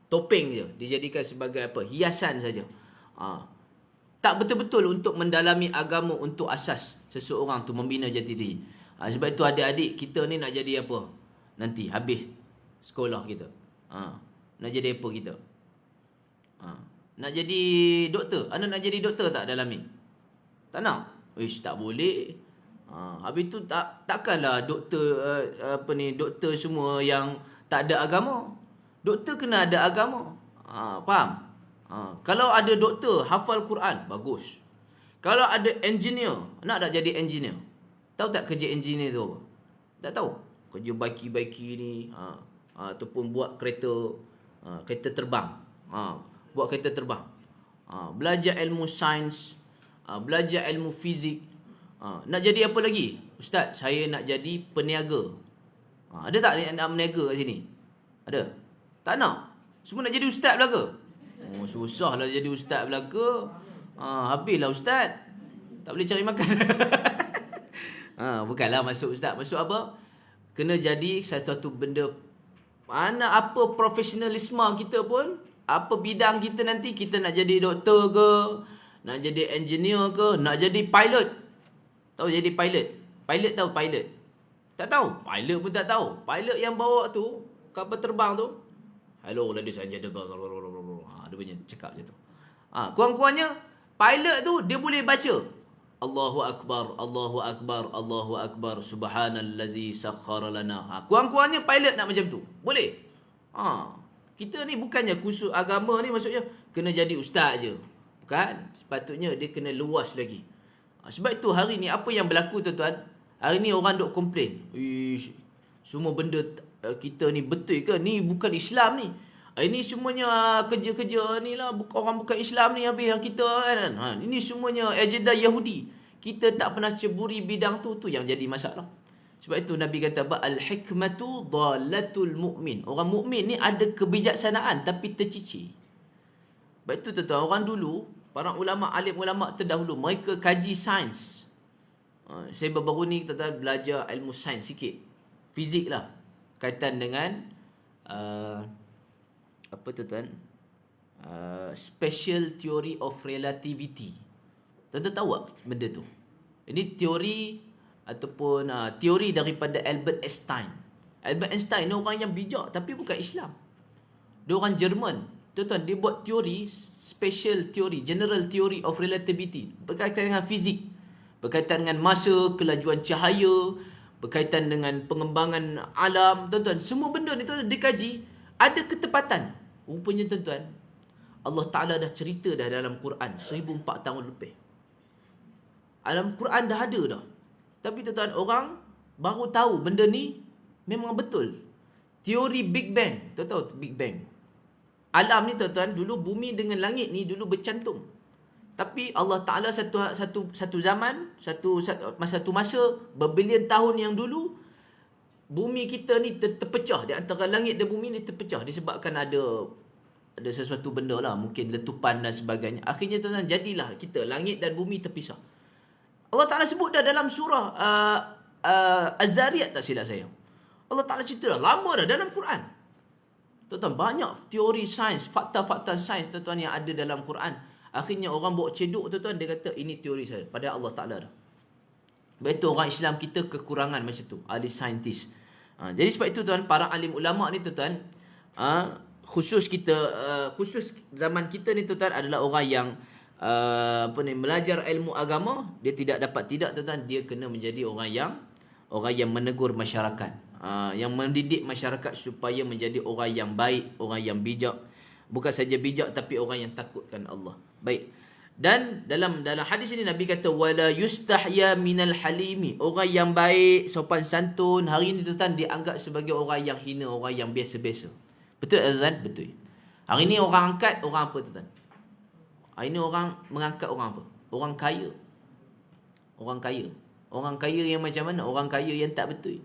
topeng je, dijadikan sebagai apa? Hiasan saja. Tak betul-betul untuk mendalami agama untuk asas seseorang tu membina jati diri. Sebab itu adik-adik kita ni nak jadi apa? Nanti habis sekolah kita. Nak jadi apa kita? Nak jadi doktor. Anak nak jadi doktor tak dalam ni? Tak nak? Wish, tak boleh. Habis tu takkanlah doktor doktor semua yang tak ada agama. Doktor kena ada agama. Faham? Kalau ada doktor hafal Quran, bagus. Kalau ada engineer, nak tak jadi engineer? Tahu tak kerja engineer tu apa? Tak tahu. Kerja baiki-baiki ni, ataupun buat kereta terbang. Buat kereta terbang. Belajar ilmu sains, belajar ilmu fizik. Nak jadi apa lagi? Ustaz, saya nak jadi peniaga. Ada tak nak meniaga kat sini? Ada? Tak nak? Semua nak jadi ustaz belaka? Susahlah jadi ustaz belaka. Habislah ustaz. Tak boleh cari makan. Bukanlah masuk ustaz. Masuk apa? Kena jadi satu benda. Mana apa profesionalisme kita pun, apa bidang kita nanti, kita nak jadi doktor ke, nak jadi engineer ke, nak jadi pilot. Tahu jadi pilot? Pilot tahu pilot? Tak tahu? Pilot pun tak tahu. Pilot yang bawa tu, kapal terbang tu, hello ladies and gentlemen. Dia punya cakap je tu. Kurang-kurangnya pilot tu dia boleh baca Allahu Akbar, Allahu Akbar, Allahu Akbar, Subhanallazi sakhkhara lana. Kurang-kurangnya pilot nak macam tu. Boleh. Kita ni bukannya khusus agama ni maksudnya kena jadi ustaz je. Bukan. Sepatutnya dia kena luas lagi. Sebab itu hari ni apa yang berlaku tuan-tuan? Hari ni orang duk komplain. Semua benda kita ni betul ke? Ni bukan Islam ni. Ini semuanya kerja-kerja ni lah. Orang bukan Islam ni habis yang kita kan. Ini semuanya agenda Yahudi. Kita tak pernah ceburi bidang tu. Tu yang jadi masalah. Sebab itu Nabi kata, al-hikmatu dhalatul mu'min. Orang mukmin ni ada kebijaksanaan tapi tercicir. Sebab itu tuan-tuan, orang dulu, para ulama, alim ulama terdahulu, mereka kaji sains. Saya baru-baru ni tuan-tuan belajar ilmu sains sikit. Fizik lah. Kaitan dengan apa tuan-tuan? Special Theory of Relativity. Tuan-tuan tahu tak benda tu? Ini teori ataupun teori daripada Albert Einstein. Albert Einstein ni orang yang bijak tapi bukan Islam. Dia orang Jerman. Tuan-tuan, dia buat teori, special theory, general theory of relativity, berkaitan dengan fizik, berkaitan dengan masa, kelajuan cahaya, berkaitan dengan pengembangan alam. Tuan-tuan, semua benda ni tuan-tuan dikaji, ada ketepatan. Rupanya tuan-tuan, Allah Ta'ala dah cerita dah dalam Quran 1400 tahun lebih. Dalam Quran dah ada dah. Tapi tuan-tuan, orang baru tahu benda ni memang betul. Teori Big Bang. Tuan tahu Big Bang? Alam ni tuan-tuan, dulu bumi dengan langit ni dulu bercantum. Tapi Allah Ta'ala satu zaman, satu masa, berbilion tahun yang dulu, bumi kita ni terpecah. Di antara langit dan bumi ni terpecah. Disebabkan ada sesuatu benda lah. Mungkin letupan dan sebagainya. Akhirnya tuan-tuan, jadilah kita, langit dan bumi terpisah. Allah Ta'ala sebut dah dalam surah Az-Zariyat tak silap saya. Allah Ta'ala cerita dah, lama dah dalam Quran. Tuan-tuan, banyak teori sains, fakta-fakta sains tuan-tuan yang ada dalam Quran. Akhirnya orang bawa ceduk tuan-tuan, dia kata ini teori saya. Padahal Allah Ta'ala dah. Betul, orang Islam kita kekurangan macam tu, ahli saintis. Jadi sebab itu tuan, para alim ulama ni tuan-tuan, khusus zaman kita ni tuan-tuan adalah orang yang belajar ilmu agama. Dia tidak dapat tidak tuan-tuan, dia kena menjadi orang yang menegur masyarakat, yang mendidik masyarakat supaya menjadi orang yang baik, orang yang bijak. Bukan saja bijak tapi orang yang takutkan Allah. Baik. Dan dalam hadis ini Nabi kata wala yustahya minal halimi. Orang yang baik, sopan santun, hari ini tuan dianggap sebagai orang yang hina, orang yang biasa-biasa. Betul tuan? Betul. Hari ini orang angkat orang apa tuan? Hari ini orang mengangkat orang apa? Orang kaya. Orang kaya. Orang kaya yang macam mana? Orang kaya yang tak betul.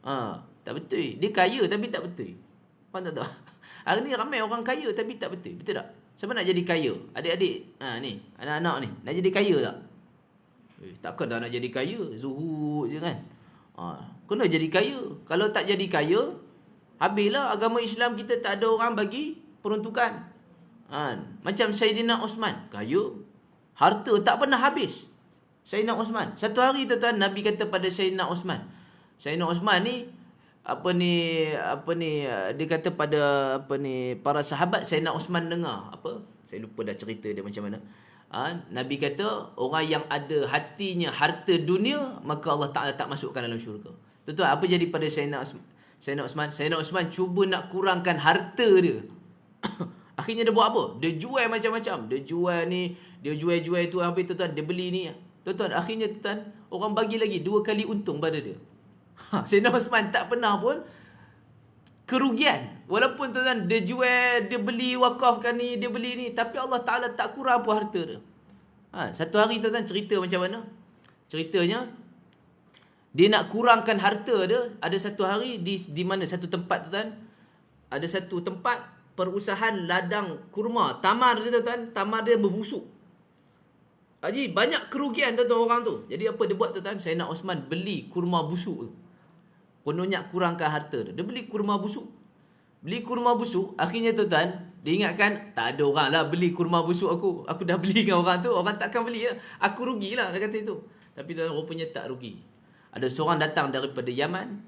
Tak betul. Dia kaya tapi tak betul. Faham tak? Hari ni ramai orang kaya tapi tak betul. Betul tak? Siapa nak jadi kaya? Adik-adik, ni, anak-anak ni, nak jadi kaya tak? Takkan tak nak jadi kaya, zuhud je kan. Kena jadi kaya. Kalau tak jadi kaya, habislah agama Islam kita, tak ada orang bagi peruntukan. Macam Sayyidina Osman, kaya, harta tak pernah habis. Sayyidina Osman, satu hari tuan-tuan, Nabi kata pada Sayyidina Osman, Sayyidina Osman ni dia kata pada para sahabat, Sayyidina Osman dengar saya lupa dah cerita dia macam mana. Nabi kata orang yang ada hatinya harta dunia, maka Allah Ta'ala tak masukkan dalam syurga. Tuan-tuan, apa jadi pada Sayyidina Osman? Sayyidina Osman cuba nak kurangkan harta dia. Akhirnya dia buat apa? Dia jual macam-macam. Dia jual ni, dia jual tu, habis tuan-tuan dia beli ni. Tuan-tuan, akhirnya tuan-tuan, orang bagi lagi 2 kali untung pada dia. Sayyidina Osman tak pernah pun kerugian. Walaupun tuan-tuan dia jual, dia beli, wakafkan ni, dia beli ni, tapi Allah Ta'ala tak kurang pun harta dia. Satu hari tuan-tuan cerita macam mana? Ceritanya, dia nak kurangkan harta dia. Ada satu hari di mana satu tempat tuan-tuan, ada satu tempat perusahaan ladang kurma, tamar dia tuan-tuan, tamar dia berbusuk. Jadi banyak kerugian tuan-tuan orang tu. Jadi apa dia buat tuan-tuan? Sayyidina Osman beli kurma busuk tu. Kononnya kurangkan harta dia. Dia beli kurma busuk. Beli kurma busuk, akhirnya tuan-tuan, dia ingatkan, tak ada orang lah beli kurma busuk aku. Aku dah belikan orang tu, orang takkan beli lah. Aku rugilah, dia kata itu. Tapi tuan-tuan, rupanya tak rugi. Ada seorang datang daripada Yaman.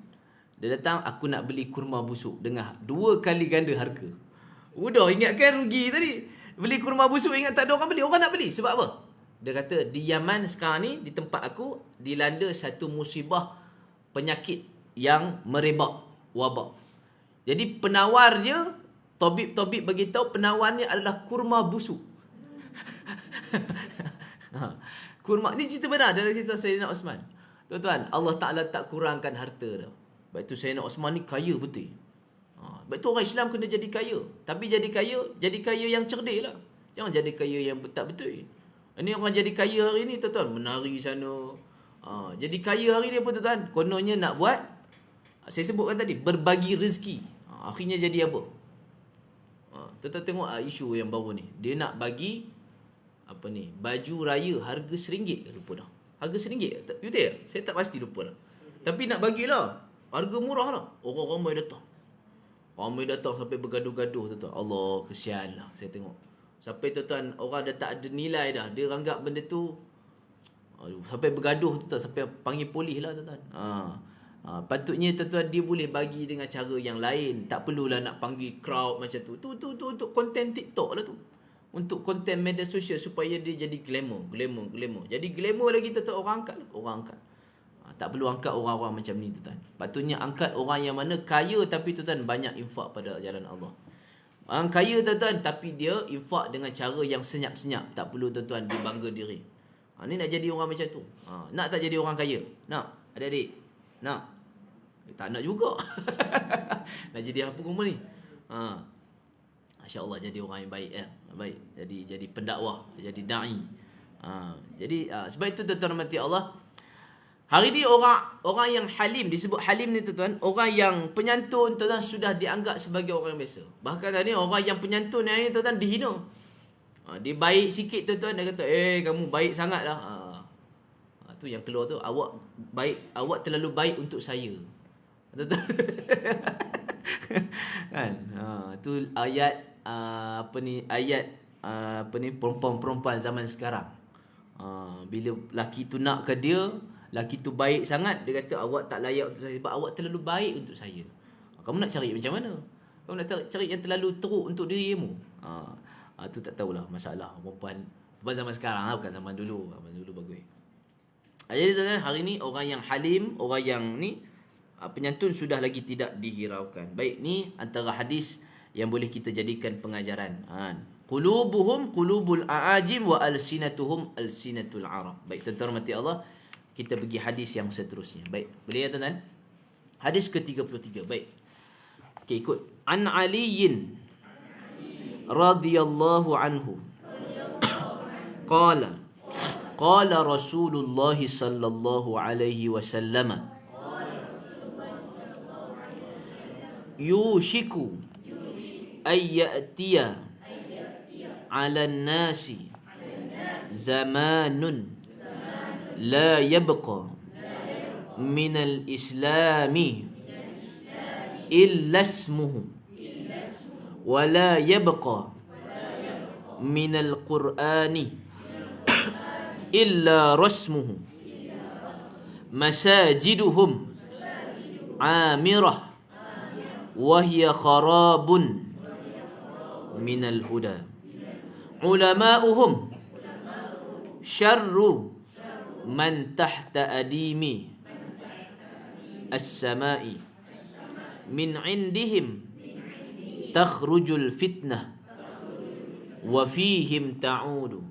Dia datang, aku nak beli kurma busuk dengan 2 kali ganda harga. Udah, ingatkan rugi tadi. Beli kurma busuk, ingat tak ada orang beli. Orang nak beli, sebab apa? Dia kata, di Yaman sekarang ni, di tempat aku, dilanda satu musibah penyakit yang merebak, wabak. Jadi penawar dia, tabib-tabib bagi tahu penawarnya adalah kurma busuk. Kurma ni cerita benar dalam kisah Sayyidina Osman. Tuan-tuan, Allah Ta'ala tak kurangkan harta dia. Sebab itu Sayyidina Osman ni kaya betul. Sebab itu orang Islam kena jadi kaya. Tapi jadi kaya yang cerdik lah. Jangan jadi kaya yang tak betul. Ini orang jadi kaya hari ni tuan-tuan, menari sana. Jadi kaya hari ni apa tuan-tuan? Kononnya nak buat, saya sebutkan tadi, berbagi rezeki. Akhirnya jadi apa? Tuan-tuan tengok isu yang baru ni. Dia nak bagi baju raya harga RM1. Lupa dah. Harga RM1. Betul tak? Saya tak pasti, lupa dah. Tapi nak bagilah. Harga murah lah. Orang ramai datang. Ramai datang sampai bergaduh-gaduh tuan-tuan. Allah, kesian lah saya tengok. Sampai tuan-tuan, orang dah tak ada nilai dah. Dia anggap benda tu, sampai bergaduh tuan-tuan. Sampai panggil polis lah tuan-tuan. Patutnya tuan-tuan dia boleh bagi dengan cara yang lain. Tak perlulah nak panggil crowd macam tu. Tu untuk konten TikTok lah tu. Untuk konten media sosial supaya dia jadi glamour. Jadi glamour lagi tuan-tuan, orang angkat lah. Orang angkat. Tak perlu angkat orang-orang macam ni tuan-tuan. Patutnya angkat orang yang mana kaya tapi tuan-tuan banyak infak pada jalan Allah. Orang kaya tuan-tuan, tapi dia infak dengan cara yang senyap-senyap. Tak perlu tuan-tuan dia bangga diri. Ni nak jadi orang macam tu. Nak tak jadi orang kaya? Nak? Adik-adik? Nak? Tak nak juga. Nak jadi apa kamu ni? Masya Allah, jadi orang yang baik. Baik. Jadi pendakwah. Jadi da'i. Jadi sebab itu tuan-tuan rahmati Allah, hari ni orang yang halim, disebut halim ni tuan-tuan, orang yang penyantun tuan-tuan sudah dianggap sebagai orang yang biasa. Bahkan tadi orang yang penyantun ni tuan-tuan dihina. Dia baik sikit tuan-tuan, dia kata, kamu baik sangat lah. Tu yang keluar tu, awak terlalu baik untuk saya. Tuan-tuan. Kan? Tu ayat perempuan-perempuan zaman sekarang. Bila laki tu nak ke dia, laki tu baik sangat, dia kata awak tak layak untuk saya sebab awak terlalu baik untuk saya. Kamu nak cari macam mana? Kamu nak cari yang terlalu teruk untuk dirimu. Tu tak tahulah masalah perempuan zaman sekarang lah, bukan zaman dulu. Zaman dulu bagus. Jadi tuan-tuan, hari ni orang yang halim, orang yang ni penyantun sudah lagi tidak dihiraukan. Baik, ni antara hadis yang boleh kita jadikan pengajaran. Qulubuhum qulubul a'ajim wa alsinatuhum alsinatul arab. Baik, tuan-tuan rahmati Allah, kita pergi hadis yang seterusnya. Baik, boleh ya tuan-tuan? Hadis ke-33. Baik. Okey, ikut. An Aliyin radhiyallahu anhu. Qala Rasulullah sallallahu alaihi wasallam, yushiku ay ya'tiya 'ala an-nasi zamanun la yabqa min al-islami illa ismuhu wa la yabqa min al-qur'ani illa rasmuhu masajiduhum amirah wa hiya kharabun min al-huda ulama'uhum syarru man tahta adimi as-sama'i min indihim takhrujul fitnah wa fihim ta'udu.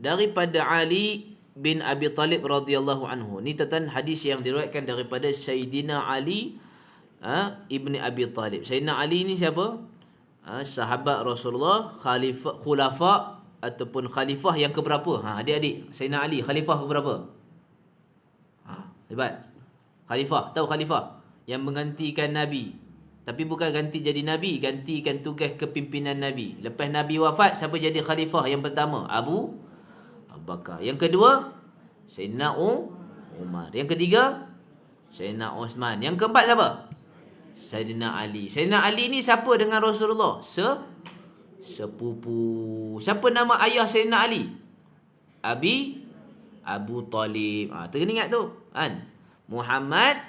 Daripada Ali bin Abi Talib radhiyallahu anhu. Ni tuan hadis yang diriwayatkan daripada Sayyidina Ali ibni Abi Talib. Sayyidina Ali ni siapa? Sahabat Rasulullah, khulafa ataupun khalifah yang keberapa? Adik-adik, Sayyidina Ali khalifah keberapa? Hebat. Khalifah, tahu khalifah? Yang menggantikan Nabi. Tapi bukan ganti jadi Nabi, gantikan tugas kepimpinan Nabi. Lepas Nabi wafat, siapa jadi khalifah yang pertama? Abu Bakar. Yang kedua, Sayyidina Umar. Yang ketiga, Sayyidina Osman. Yang keempat siapa? Sayyidina Ali. Sayyidina Ali ni siapa dengan Rasulullah? Sepupu. Siapa nama ayah Sayyidina Ali? Abu Talib. Teringat tu kan? Muhammad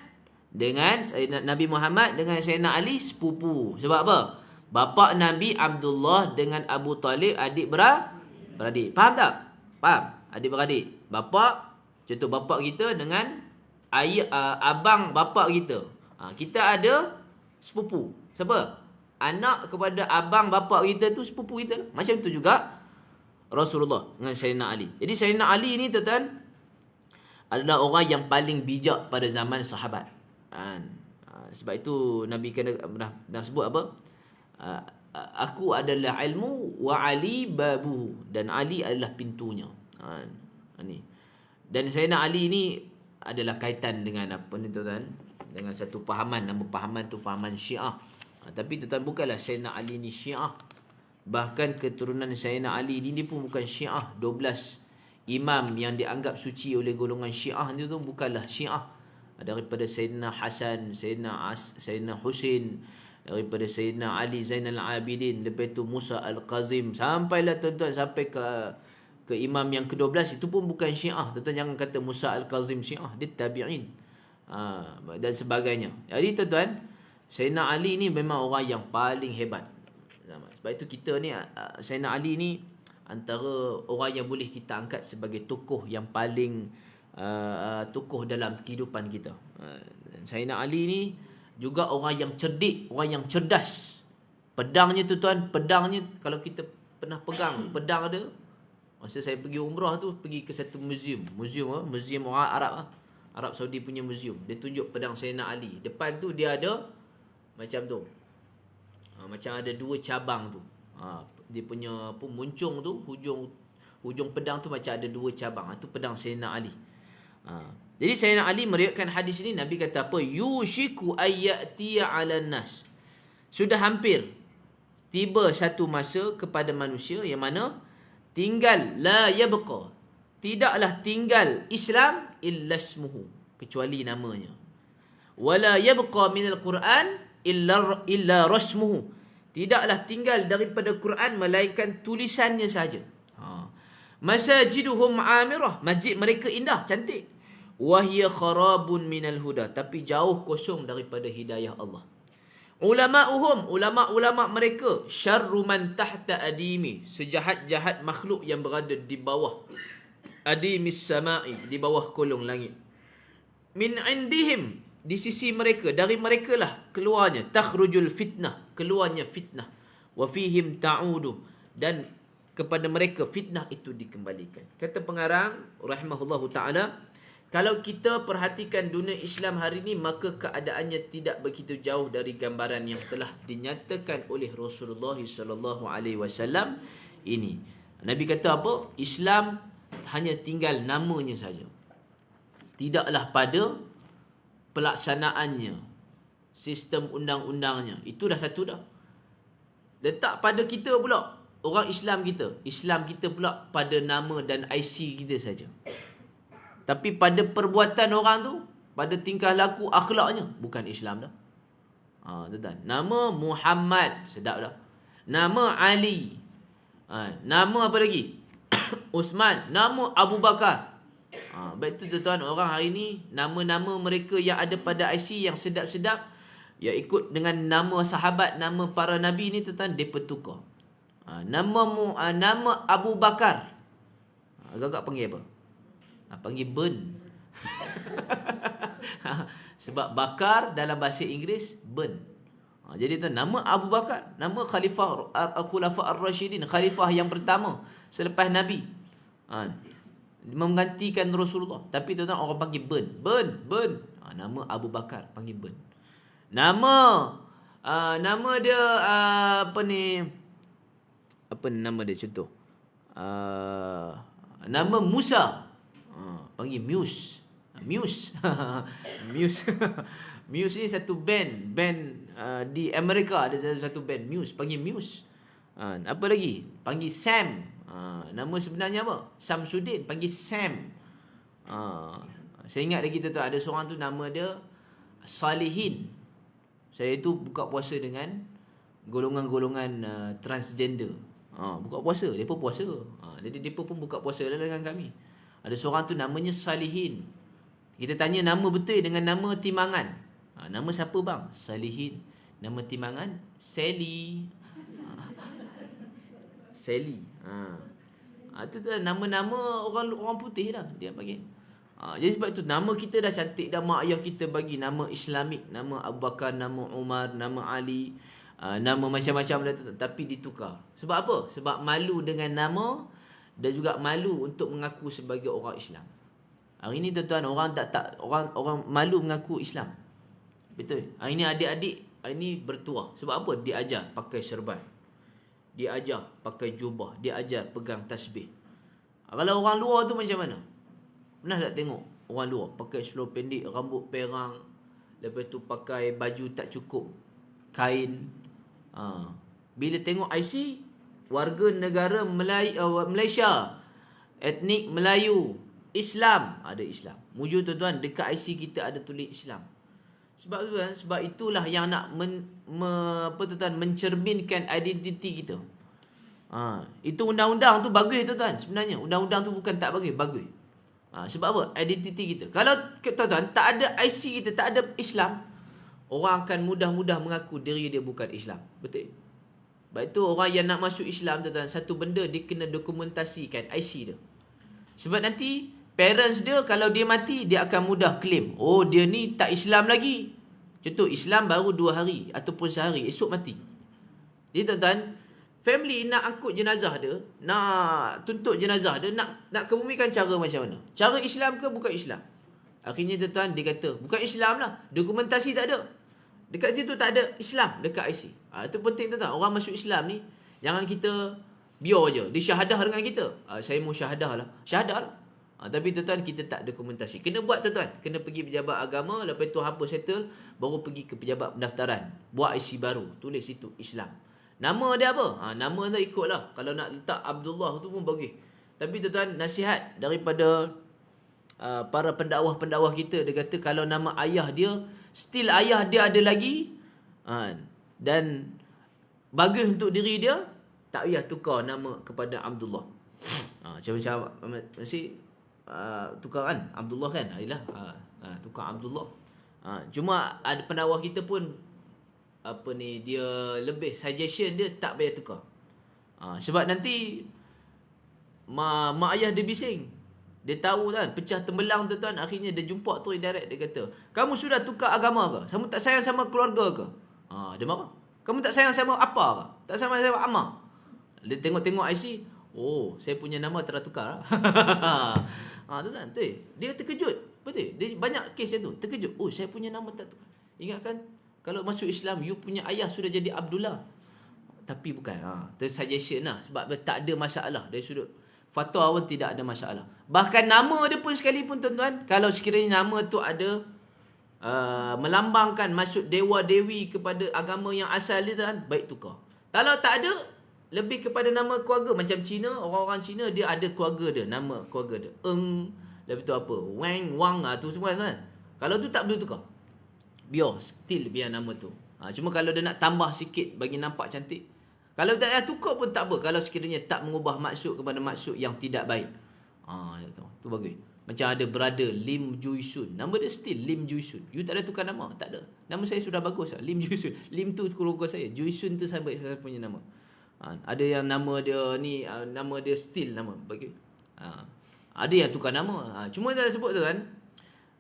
dengan Nabi Muhammad dengan Sayyidina Ali sepupu. Sebab apa? Bapa Nabi Abdullah dengan Abu Talib adik beradik. Faham tak? Faham? Adik beradik. Bapa, contoh bapa kita dengan abang bapa kita. Kita ada sepupu. Siapa? Anak kepada abang bapa kita tu sepupu kita. Macam tu juga Rasulullah dengan Sayyidina Ali. Jadi Sayyidina Ali ni tuan-tuan adalah orang yang paling bijak pada zaman sahabat. Sebab itu Nabi pernah sebut apa? Aku adalah ilmu wa Ali babu, dan Ali adalah pintunya. Ni. Dan Sayyidina Ali ni adalah kaitan dengan apa ni tuan-tuan? Dengan satu pahaman, nama pahaman tu pahaman Syiah. Tapi tuan-tuan, bukanlah Sayyidina Ali ni Syiah. Bahkan keturunan Sayyidina Ali ni dia pun bukan Syiah. 12 imam yang dianggap suci oleh golongan Syiah ni tu bukanlah Syiah. Daripada Sayyidina Hasan, Sayyidina Husin, daripada Sayyidina Ali Zainal Abidin, lepas itu Musa Al-Qazim, sampailah tuan-tuan sampai ke imam yang ke-12, itu pun bukan Syiah. Tuan-tuan jangan kata Musa Al-Qazim Syiah, dia tabi'in dan sebagainya. Jadi tuan-tuan, Sayyidina Ali ni memang orang yang paling hebat. Sebab itu kita ni, Sayyidina Ali ni antara orang yang boleh kita angkat sebagai tokoh yang paling tokoh dalam kehidupan kita. Sayyidina Ali ni juga orang yang cerdik, orang yang cerdas. Pedangnya tu tuan, pedangnya kalau kita pernah pegang pedang dia, masa saya pergi umrah tu, pergi ke satu muzium orang Arab Saudi punya muzium. Dia tunjuk pedang Sayyidina Ali. Depan tu dia ada macam tu. Macam ada dua cabang tu. Dia punya muncung tu, hujung pedang tu macam ada dua cabang. Itu pedang Sayyidina Ali. Jadi Sayyidina Ali meriwayatkan hadis ini, Nabi kata apa? Yushiku ayyatiya 'alan nas. Sudah hampir tiba satu masa kepada manusia yang mana tinggal la yabqa, tidaklah tinggal Islam illa ismuhu, kecuali namanya. Wala yabqa minal Quran illa rasmuhu, tidaklah tinggal daripada Quran melainkan tulisannya saja. Masajiduhum amirah, masjid mereka indah, cantik. Wahiya kharabun minal huda, tapi jauh kosong daripada hidayah Allah. Ulama'uhum, ulama' mereka, syarru man tahta adimi, sejahat-jahat makhluk yang berada di bawah adimis sama'i, di bawah kolong langit. Min indihim, di sisi mereka, dari mereka lah keluarnya takhrujul fitnah, keluarnya fitnah. Wa fihim ta'udu, dan kepada mereka fitnah itu dikembalikan. Kata pengarang rahimahullahu ta'ala, kalau kita perhatikan dunia Islam hari ini, maka keadaannya tidak begitu jauh dari gambaran yang telah dinyatakan oleh Rasulullah sallallahu alaihi wasallam ini. Nabi kata apa? Islam hanya tinggal namanya saja. Tidaklah pada pelaksanaannya, sistem undang-undangnya. Itu dah satu dah. Letak pada kita pula. Orang Islam kita. Islam kita pula pada nama dan IC kita saja. Tapi pada perbuatan orang tu, pada tingkah laku akhlaknya, bukan Islam dah. Tuan-tuan. Nama Muhammad, sedap dah. Nama Ali. Nama apa lagi? Osman. Nama Abu Bakar. Baik tu tuan-tuan, orang hari ni, nama-nama mereka yang ada pada IC yang sedap-sedap, yang ikut dengan nama sahabat, nama para nabi ni tuan-tuan, dia bertukar. Nama Abu Bakar. Agak-agak panggil apa? Panggil Ben. Sebab bakar dalam bahasa Inggeris Ben. Jadi tu nama Abu Bakar, nama Khalifah Al-Khulafa Ar-Rashidin, khalifah yang pertama selepas Nabi. Menggantikan Rasulullah. Tapi tuan-tuan orang panggil Ben. Ben. Nama Abu Bakar panggil Ben. Nama dia apa ni nama dia contoh. Nama Musa. Panggil Muse. Muse ni satu band di Amerika, ada satu band Muse, panggil Muse. Apa lagi? Panggil Sam. Nama sebenarnya apa? Samsudin, panggil Sam. Saya ingat lagi tu ada seorang tu nama dia Salihin. Saya tu buka puasa dengan golongan-golongan transgender. Buka puasa, depa puasa. Jadi depa pun buka puasa dengan kami. Ada seorang tu namanya Salihin. Kita tanya nama betul dengan nama timangan. Nama siapa bang? Salihin. Nama timangan Sally. Sally. Itu nama-nama orang putih dah dia panggil. Jadi sebab itu nama kita dah cantik dah, mak ayah kita bagi nama Islamik, nama Abu Bakar, nama Umar, nama Ali, nama macam-macam dah, tapi ditukar. Sebab apa? Sebab malu dengan nama dan juga malu untuk mengaku sebagai orang Islam. Hari ni tuan-tuan, orang malu mengaku Islam. Betul. Hari ni adik-adik hari ni bertuah. Sebab apa? Dia ajar pakai serban. Dia ajar pakai jubah, dia ajar pegang tasbih. Kalau orang luar tu macam mana? Pernah tak tengok orang luar pakai seluar pendek, rambut perang, lepas tu pakai baju tak cukup kain. Bila tengok IC warga negara Malaysia, etnik Melayu, Islam, ada Islam. Mujur tuan-tuan, dekat IC kita ada tulis Islam. Sebab itulah yang nak mencerminkan identiti kita. Itu undang-undang tu bagus tuan-tuan. Sebenarnya undang-undang tu bukan tak bagus, bagus. Sebab apa? Identiti kita. Kalau tuan-tuan tak ada IC kita, tak ada Islam, orang akan mudah-mudah mengaku diri dia bukan Islam. Betul? Sebab itu orang yang nak masuk Islam tuan-tuan, satu benda dia kena dokumentasikan IC dia. Sebab nanti parents dia kalau dia mati, dia akan mudah claim, oh dia ni tak Islam lagi. Contoh Islam baru 2 hari ataupun sehari, esok mati. Jadi tuan-tuan, family nak angkut jenazah dia, nak tuntut jenazah dia, nak kebumikan cara macam mana? Cara Islam ke bukan Islam? Akhirnya tuan-tuan dia kata bukan Islam lah, dokumentasi tak ada. Dekat situ tak ada Islam dekat IC. Itu penting tuan-tuan. Orang masuk Islam ni jangan kita biar je. Dia syahadah dengan kita. Saya mau syahadah lah. Syahadah lah. Tapi tuan-tuan kita tak dokumentasi. Kena buat tuan-tuan. Kena pergi pejabat agama. Lepas tu apa settle. Baru pergi ke pejabat pendaftaran. Buat IC baru. Tulis situ Islam. Nama dia apa? Nama dia ikutlah. Kalau nak letak Abdullah tu pun bagus. Tapi tuan-tuan nasihat daripada para pendakwah-pendakwah kita. Dia kata kalau nama ayah dia, still ayah dia ada lagi. Dan bagus untuk diri dia, tak payah tukar nama kepada Abdullah. Macam-macam masih tukar kan Abdullah kan. Tukar Abdullah. Cuma ada pendakwah kita pun dia lebih suggestion dia tak payah tukar. Sebab nanti mak ayah dia bising. Dia tahu kan, pecah tembelang tuan-tuan. Akhirnya dia jumpa tu direct. Dia kata, kamu sudah tukar agama ke? Kamu tak sayang sama keluarga ke? Dia marah. Kamu tak sayang sama apa ke? Tak sayang sama ama? Dia tengok-tengok IC. Oh, saya punya nama telah tukar. Tuan-tuan, dia terkejut. Betul? Dia banyak kes tu. Terkejut. Oh, saya punya nama tak tukar. Ingatkan, kalau masuk Islam, you punya ayah sudah jadi Abdullah. Tapi bukan. Itu suggestion lah. Sebab tak ada masalah. Dari sudut fatwa pun tidak ada masalah. Bahkan nama dia pun sekalipun tuan-tuan, kalau sekiranya nama tu ada melambangkan maksud dewa-dewi kepada agama yang asal dia tuan, baik tukar. Kalau tak ada, lebih kepada nama keluarga. Macam Cina, orang-orang Cina dia ada keluarga dia, nama keluarga dia. Lepas tu apa? Wang, Wang, tu semua kan. Kalau tu tak boleh tukar. Biar, still biar nama tu. Cuma kalau dia nak tambah sikit bagi nampak cantik. Kalau tak payah tukar pun tak apa. Kalau sekiranya tak mengubah maksud kepada maksud yang tidak baik. Tu bagus. Macam ada brother Lim Juisun. Nama dia still Lim Juisun. You tak ada tukar nama? Tak ada. Nama saya sudah bagus lah. Lim Juisun. Lim tu keluarga saya. Juisun tu saya punya nama. Ada yang nama dia ni, nama dia still nama. Bagus. Ada yang tukar nama. Cuma tak sebut tu kan.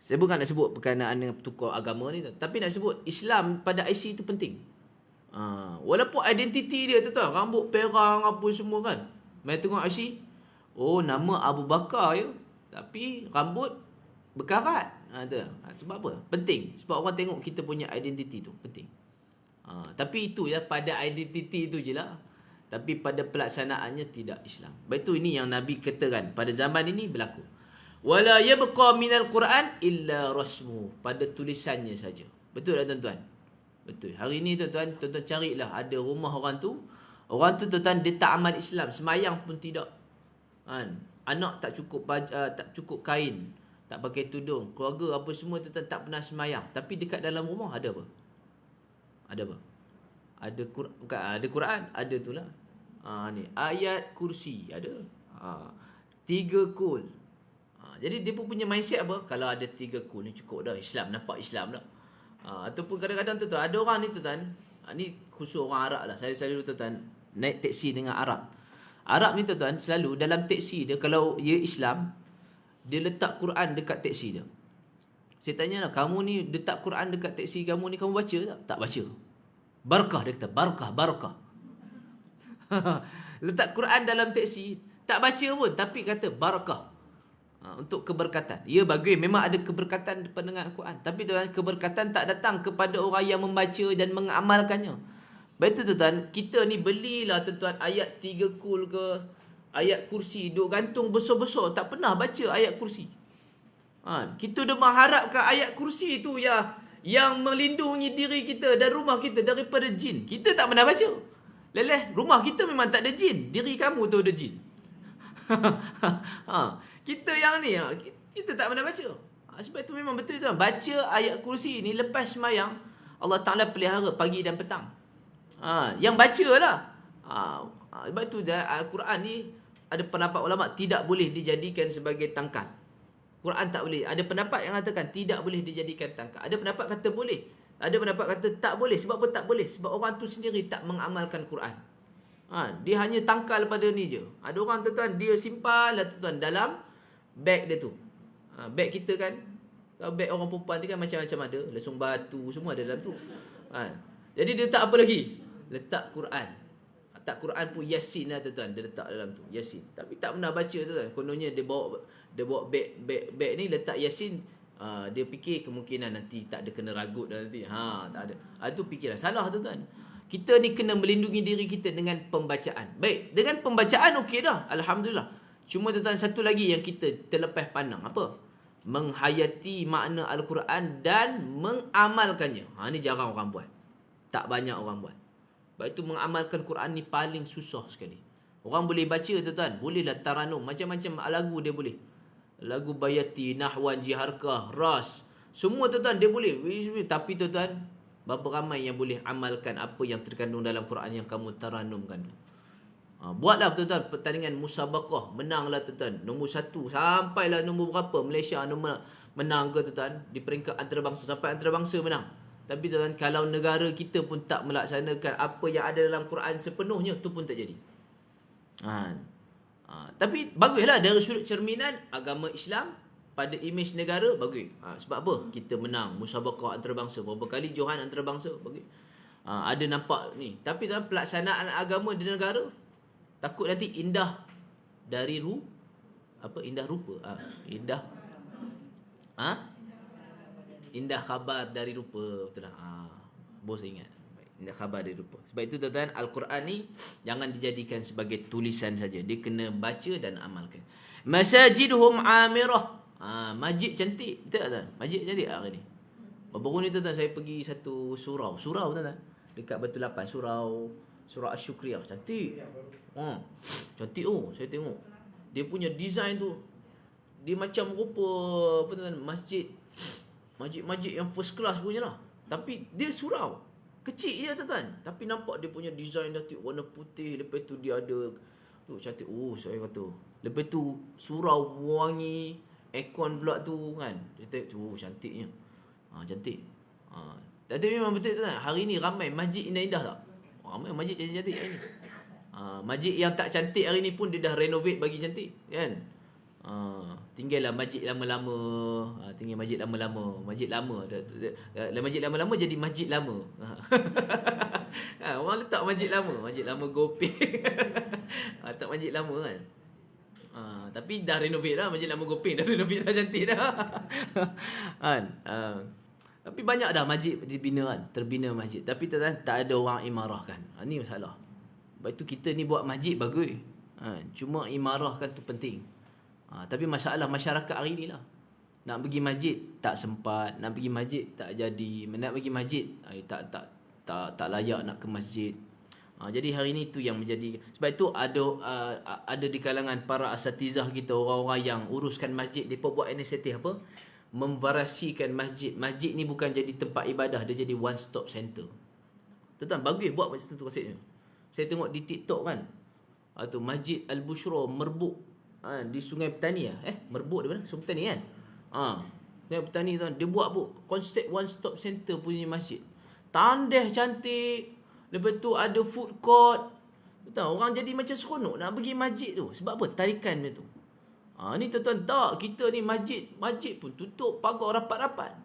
Saya bukan nak sebut berkenaan dengan tukar agama ni. Tapi nak sebut Islam pada IC tu penting. Walaupun identiti dia tu rambut perang apa semua kan. Main tengok IC. Oh, nama Abu Bakar ya. Tapi rambut berkarat. Sebab apa? Penting. Sebab orang tengok kita punya identiti tu. Penting. Tapi itu ya, pada identiti itu je lah. Tapi pada pelaksanaannya tidak Islam. Baik tu ini yang Nabi katakan. Pada zaman ini berlaku. Wala yabqa minal Quran illa rasmu. Pada tulisannya saja. Betul tak tuan-tuan? Betul. Hari ini tuan-tuan carilah ada rumah orang tu. Orang tu tuan-tuan dia tak amal Islam. Semayang pun tidak. Anak tak cukup kain, tak pakai tudung, keluarga apa semua tuan-tuan tak pernah semayang. Tapi dekat dalam rumah ada apa? Ada apa? Ada Quran, bukan ada Quran, ada tu lah. Ni ayat kursi ada. 3 kul. Jadi dia pun punya mindset apa? Kalau ada 3 kul ni cukup dah, Islam, nampak Islam dah. Ataupun kadang-kadang tuan-tuan ada orang ni tuan-tuan, ni khusus orang Arab lah. Saya selalu tuan-tuan naik teksi dengan Arab. Arab ni tuan-tuan selalu dalam teksi dia, kalau dia Islam, dia letak Quran dekat teksi dia. Saya tanya lah, kamu ni letak Quran dekat teksi kamu ni, kamu baca tak? Tak baca. Barakah, dia kata, barakah. Letak Quran dalam teksi, tak baca pun, tapi kata barakah. Untuk keberkatan. Ya bagus, memang ada keberkatan pendengar Quran. Tapi tuan, keberkatan tak datang kepada orang yang membaca dan mengamalkannya. Betul tuan, kita ni belilah tuan ayat 3 kul ke, ayat kursi, duk gantung besar-besar, tak pernah baca ayat kursi. Kita dah mengharapkan ayat kursi tu yang melindungi diri kita dan rumah kita daripada jin. Kita tak pernah baca. Leleh, rumah kita memang tak ada jin, diri kamu tu ada jin. Kita yang ni, kita tak pernah baca. Sebab itu memang betul tuan, baca ayat kursi ni lepas semayang, Allah Ta'ala pelihara pagi dan petang. Yang baca lah. Sebab itu Al-Quran ni ada pendapat ulama tidak boleh dijadikan sebagai tangkal. Quran tak boleh. Ada pendapat yang katakan tidak boleh dijadikan tangkal. Ada pendapat kata boleh. Ada pendapat kata tak boleh. Sebab apa tak boleh? Sebab orang tu sendiri tak mengamalkan Quran. Dia hanya tangkal pada ni je. Ada orang tuan-tuan dia simpan lah tuan-tuan dalam beg dia tu. Beg kita kan, beg orang perempuan ni kan macam-macam ada. Lesung batu semua ada dalam tu. Jadi dia tak apa lagi? Letak Quran. Tak Quran pun Yasin lah tuan-tuan. Dia letak dalam tu Yasin. Tapi tak pernah baca tuan-tuan. Kononnya dia bawa beg ni letak Yasin. Dia fikir kemungkinan nanti tak ada kena ragut dah nanti. Tak ada. Itu fikiran salah tuan-tuan. Kita ni kena melindungi diri kita dengan pembacaan. Baik, dengan pembacaan okey dah. Alhamdulillah. Cuma tuan-tuan satu lagi yang kita terlepas pandang. Apa? Menghayati makna Al-Quran dan mengamalkannya. Ni jarang orang buat. Tak banyak orang buat. Sebab itu mengamalkan Quran ni paling susah sekali. Orang boleh baca tuan-tuan. Bolehlah taranum. Macam-macam lagu dia boleh. Lagu Bayati, Nahwan, Jiharkah, Ras. Semua tuan-tuan dia boleh. Tapi tuan-tuan, berapa ramai yang boleh amalkan apa yang terkandung dalam Quran yang kamu taranumkan. Buatlah tuan-tuan pertandingan musabaqah. Menanglah tuan-tuan. Nombor 1 sampailah nombor berapa. Malaysia nombor menang ke tuan-tuan. Di peringkat antarabangsa. Sampai antarabangsa menang. Tapi tuan-tuan, kalau negara kita pun tak melaksanakan apa yang ada dalam Quran sepenuhnya, tu pun tak jadi. Tapi baguslah dari sudut cerminan agama Islam pada imej negara, bagus. Sebab apa? Kita menang musabaqah antarabangsa. Berapa kali Johan antarabangsa, bagus. Ada nampak ni. Tapi dalam pelaksanaan agama di negara, takut nanti indah dari indah rupa. Indah khabar dari rupa. Betul tak? Bos ingat. Indah khabar dari rupa. Sebab itu tuan-tuan, Al-Quran ni jangan dijadikan sebagai tulisan saja. Dia kena baca dan amalkan. Masajiduhum amirah. Masjid cantik. Betul tak tuan? Masjid cantik hari ni. Baru ni tuan-tuan saya pergi satu surau. Surau tuan-tuan. Dekat Batu Lapan. Surau Surah Asy-Syukriyah. Cantik. Cantik saya tengok. Dia punya design tu, dia macam rupa apa tu, masjid yang first class punya lah. Tapi dia surau. Kecil je tuan-tuan. Tapi nampak dia punya design dah warna putih. Lepas tu dia ada tu cantik. Saya kata. Lepas tu surau wangi, aircon pula tu kan. Dia tengok cantiknya. Cantik. Tapi memang betul tuan. Hari ni ramai masjid indah-indah tak? Ramai masjid cantik-cantik hari ni. Masjid yang tak cantik hari ni pun dia dah renovate bagi cantik kan. Tinggallah masjid lama-lama. Tinggal masjid lama-lama. Masjid lama masjid lama-lama jadi masjid lama. Orang letak masjid lama. Masjid lama Gopeng. Letak masjid lama kan. Tapi dah renovate dah. Masjid lama Gopeng dah renovate dah, cantik dah. Kan. Tapi banyak dah masjid dibina kan. Terbina masjid. Tapi tak ada orang imarahkan. Ini masalah. Sebab itu kita ni buat masjid bagus. Cuma imarahkan tu penting. Tapi masalah masyarakat hari ni lah. Nak pergi masjid tak sempat, nak pergi masjid tak jadi, nak pergi masjid tak layak nak ke masjid. Jadi hari ni tu yang menjadi, sebab itu ada di kalangan para asatizah kita, orang-orang yang uruskan masjid, depa buat inisiatif apa? Memvariasikan masjid. Masjid ni bukan jadi tempat ibadah, dia jadi one stop center. Tuan-tuan, bagus buat macam tu konsepnya. Saya tengok di TikTok kan. Tu Masjid Al-Bushra Merbuk di Sungai Petani Merbuk di mana? Sungai Petani kan. Sungai Petani tuan, dia buat konsep one stop center punya masjid. Tandeh cantik. Lepas tu ada food court. Tahu orang jadi macam seronok nak pergi masjid tu. Sebab apa? Tarikan dia tu. Ni tuan-tuan tak, kita ni masjid pun tutup pagar rapat-rapat.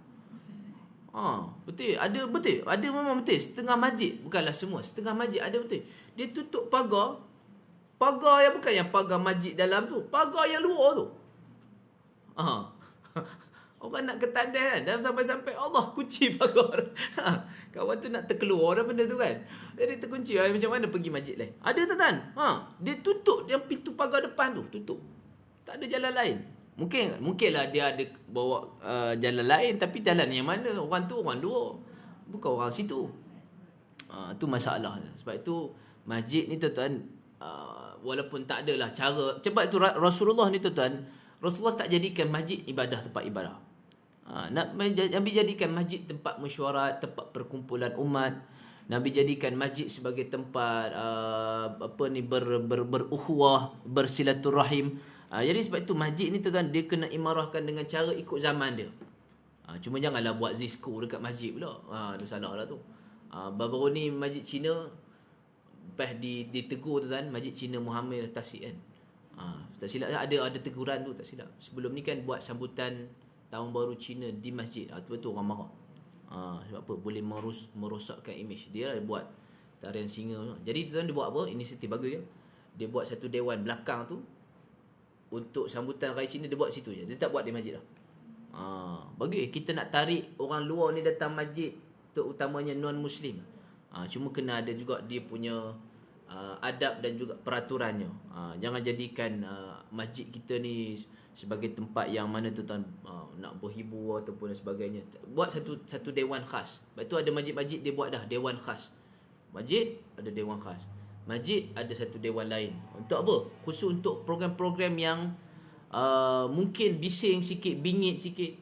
Betul. Ada memang betul. Setengah masjid, bukanlah semua. Setengah masjid ada betul. Dia tutup pagar. Pagar yang bukan yang pagar masjid dalam tu. Pagar yang luar tu. Orang nak ke tandai kan. Dan sampai-sampai Allah kunci pagar. Kawan tu nak terkeluar dah benda tu kan. Jadi terkunci. Macam mana pergi masjid lain? Ada tuan-tuan. Dia tutup yang pintu pagar depan tu. Tutup. Tak ada jalan lain. Mungkinlah dia ada bawa jalan lain, tapi jalan yang mana? Orang tu orang luar, bukan orang situ. Tu masalah. Sebab itu masjid ni tuan-tuan, walaupun tak adalah cara. Sebab itu Rasulullah ni tuan-tuan, Rasulullah tak jadikan masjid tempat ibadah. Nabi jadikan masjid tempat mesyuarat, tempat perkumpulan umat. Nabi jadikan masjid sebagai tempat berukhuwah, bersilaturahim. Jadi sebab itu masjid ni tuan-tuan, dia kena imarahkan dengan cara ikut zaman dia. Cuma janganlah buat Zisco dekat masjid pula. Itu salah lah tu. Baru-baru ni masjid Cina lepas ditegur tuan-tuan, masjid Cina Muhammad Tasik kan. Tak silap ada teguran tu, tak silap. Sebelum ni kan buat sambutan tahun baru Cina di masjid. Tu betul orang marah. Sebab apa? Boleh merosakkan image. Dia buat tarian singa. Jadi tuan-tuan dia buat apa? Inisiatif bagus kan. Dia buat satu dewan belakang tu. Untuk sambutan Raya Cina dia buat situ je. Dia tak buat di masjid lah. Bagus. Kita nak tarik orang luar ni datang masjid, terutamanya non-Muslim. Cuma kena ada juga dia punya adab dan juga peraturannya. Jangan jadikan masjid kita ni sebagai tempat yang mana tuan-tuan nak berhibur ataupun sebagainya. Buat satu dewan khas. Lepas tu ada masjid-masjid dia buat dah dewan khas. Masjid ada dewan khas. Masjid ada satu dewan lain. Untuk apa? Khusus untuk program-program yang mungkin bising sikit, bingit sikit,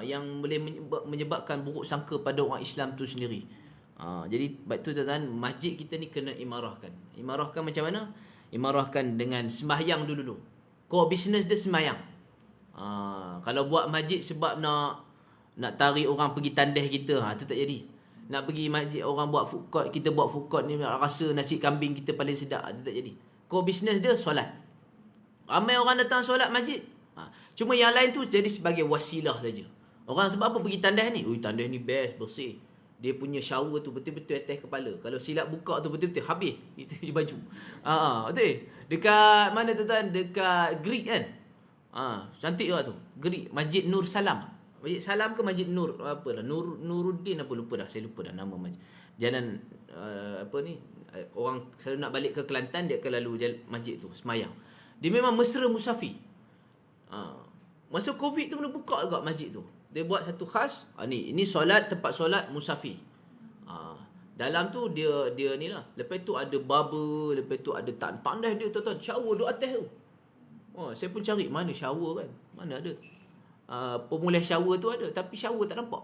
yang boleh menyebabkan buruk sangka pada orang Islam tu sendiri. Jadi sebab tu tuan-tuan, masjid kita ni kena imarahkan. Imarahkan macam mana? Imarahkan dengan sembahyang dulu. Core business dia sembahyang. Kalau buat masjid sebab nak tarik orang pergi tandeh kita, tu tak jadi. Nak pergi masjid orang buat food court, kita buat food court ni nak rasa nasi kambing kita paling sedap, itu tak jadi. Core business dia solat. Ramai orang datang solat masjid. Cuma yang lain tu jadi sebagai wasilah saja. Orang sebab apa pergi tandas ni? Tandas ni best, bersih. Dia punya shower tu betul-betul atas kepala. Kalau silap buka tu betul-betul habis kita punya baju. Betul. Dekat mana tuan-tuan? Dekat Greek kan? Cantik juga tu. Greek, Masjid Nur Salam. Masjid Salam ke Masjid Nur apalah, Nuruddin apa lupa dah, saya lupa dah nama masjid. Jalan orang selalu nak balik ke Kelantan dia akan lalu masjid tu semayang. Dia memang mesra musafir. Masa Covid tu mana buka juga masjid tu. Dia buat satu khas, ini solat, tempat solat musafir. Dalam tu dia ni lah. Lepas tu ada bubble, lepas tu ada tandas dia tuan-tuan. Shower duduk atas tu. Saya pun cari mana shower kan. Mana ada. Pemulih shower tu ada. Tapi shower tak nampak.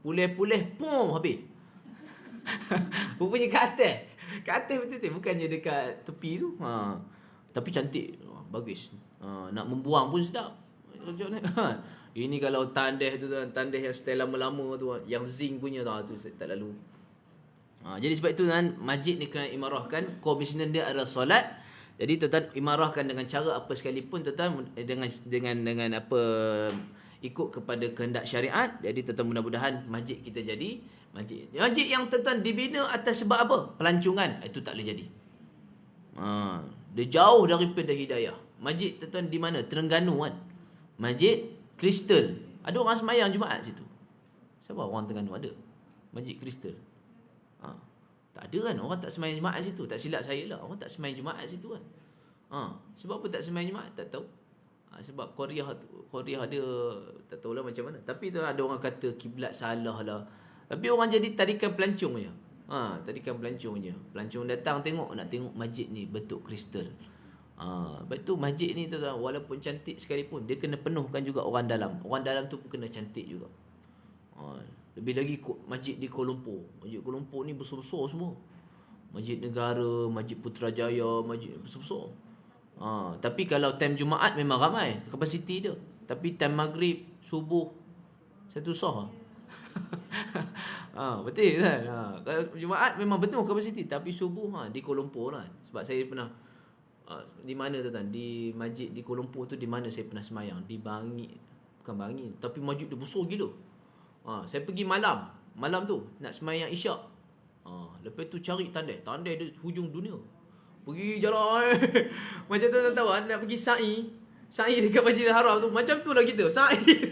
Pulih-pulih, pum, habis. Rupanya kat atas. Kat atas betul-betul. Bukannya dekat tepi tu. Tapi cantik. Bagus. Nak membuang pun sedap. Ini kalau tandas tu, tandas yang style lama-lama tu, yang zinc punya tu tak lalu. Jadi sebab itu kan, masjid ni kena imarahkan. Komitmen dia adalah solat. Jadi tuan-tuan imarahkan dengan cara apa sekalipun tuan-tuan, dengan apa, ikut kepada kehendak syariat. Jadi tuan-tuan mudah-mudahan masjid kita jadi masjid yang tuan-tuan dibina atas sebab apa? Pelancongan. Itu tak boleh jadi. Dia jauh daripada hidayah. Masjid tuan-tuan di mana? Terengganu kan. Masjid Kristal. Ada orang semayang Jumaat situ. Siapa orang Terengganu ada? Masjid Kristal. Tak ada kan, orang tak semayang Jumaat situ. Tak silap saya lah, orang tak semayang Jumaat situ kan. Sebab apa tak semayang Jumaat? Tak tahu. Sebab Korea dia tak tahulah macam mana. Tapi tu ada orang kata kiblat salah lah. Tapi orang jadi tarikan pelancong je. Tarikan pelancong je. Pelancong datang nak tengok masjid ni bentuk kristal. Lepas tu masjid ni tu walaupun cantik sekalipun, dia kena penuhkan juga orang dalam. Orang dalam tu pun kena cantik juga. Lebih lagi masjid di Kuala Lumpur. Masjid Kuala Lumpur ni besar-besar semua. Masjid Negara, Masjid Putrajaya, masjid besar-besar. Tapi kalau time Jumaat memang ramai, kapasiti dia. Tapi time maghrib, subuh, satu sah. Betul kan? Kalau Jumaat memang betul kapasiti, tapi subuh di Kuala Lumpur lah. Sebab saya pernah di mana tuan? Di masjid di Kuala Lumpur tu, di mana saya pernah semayang? Di Bangi, bukan Bangi, tapi masjid dia besar gila. Saya pergi malam tu nak semayang isyak. Lepas tu cari tandai dia hujung dunia. Pergi jalan macam tu tahu nak pergi sa'i dekat Masjidil Haram tu. Macam tu lah kita sa'i.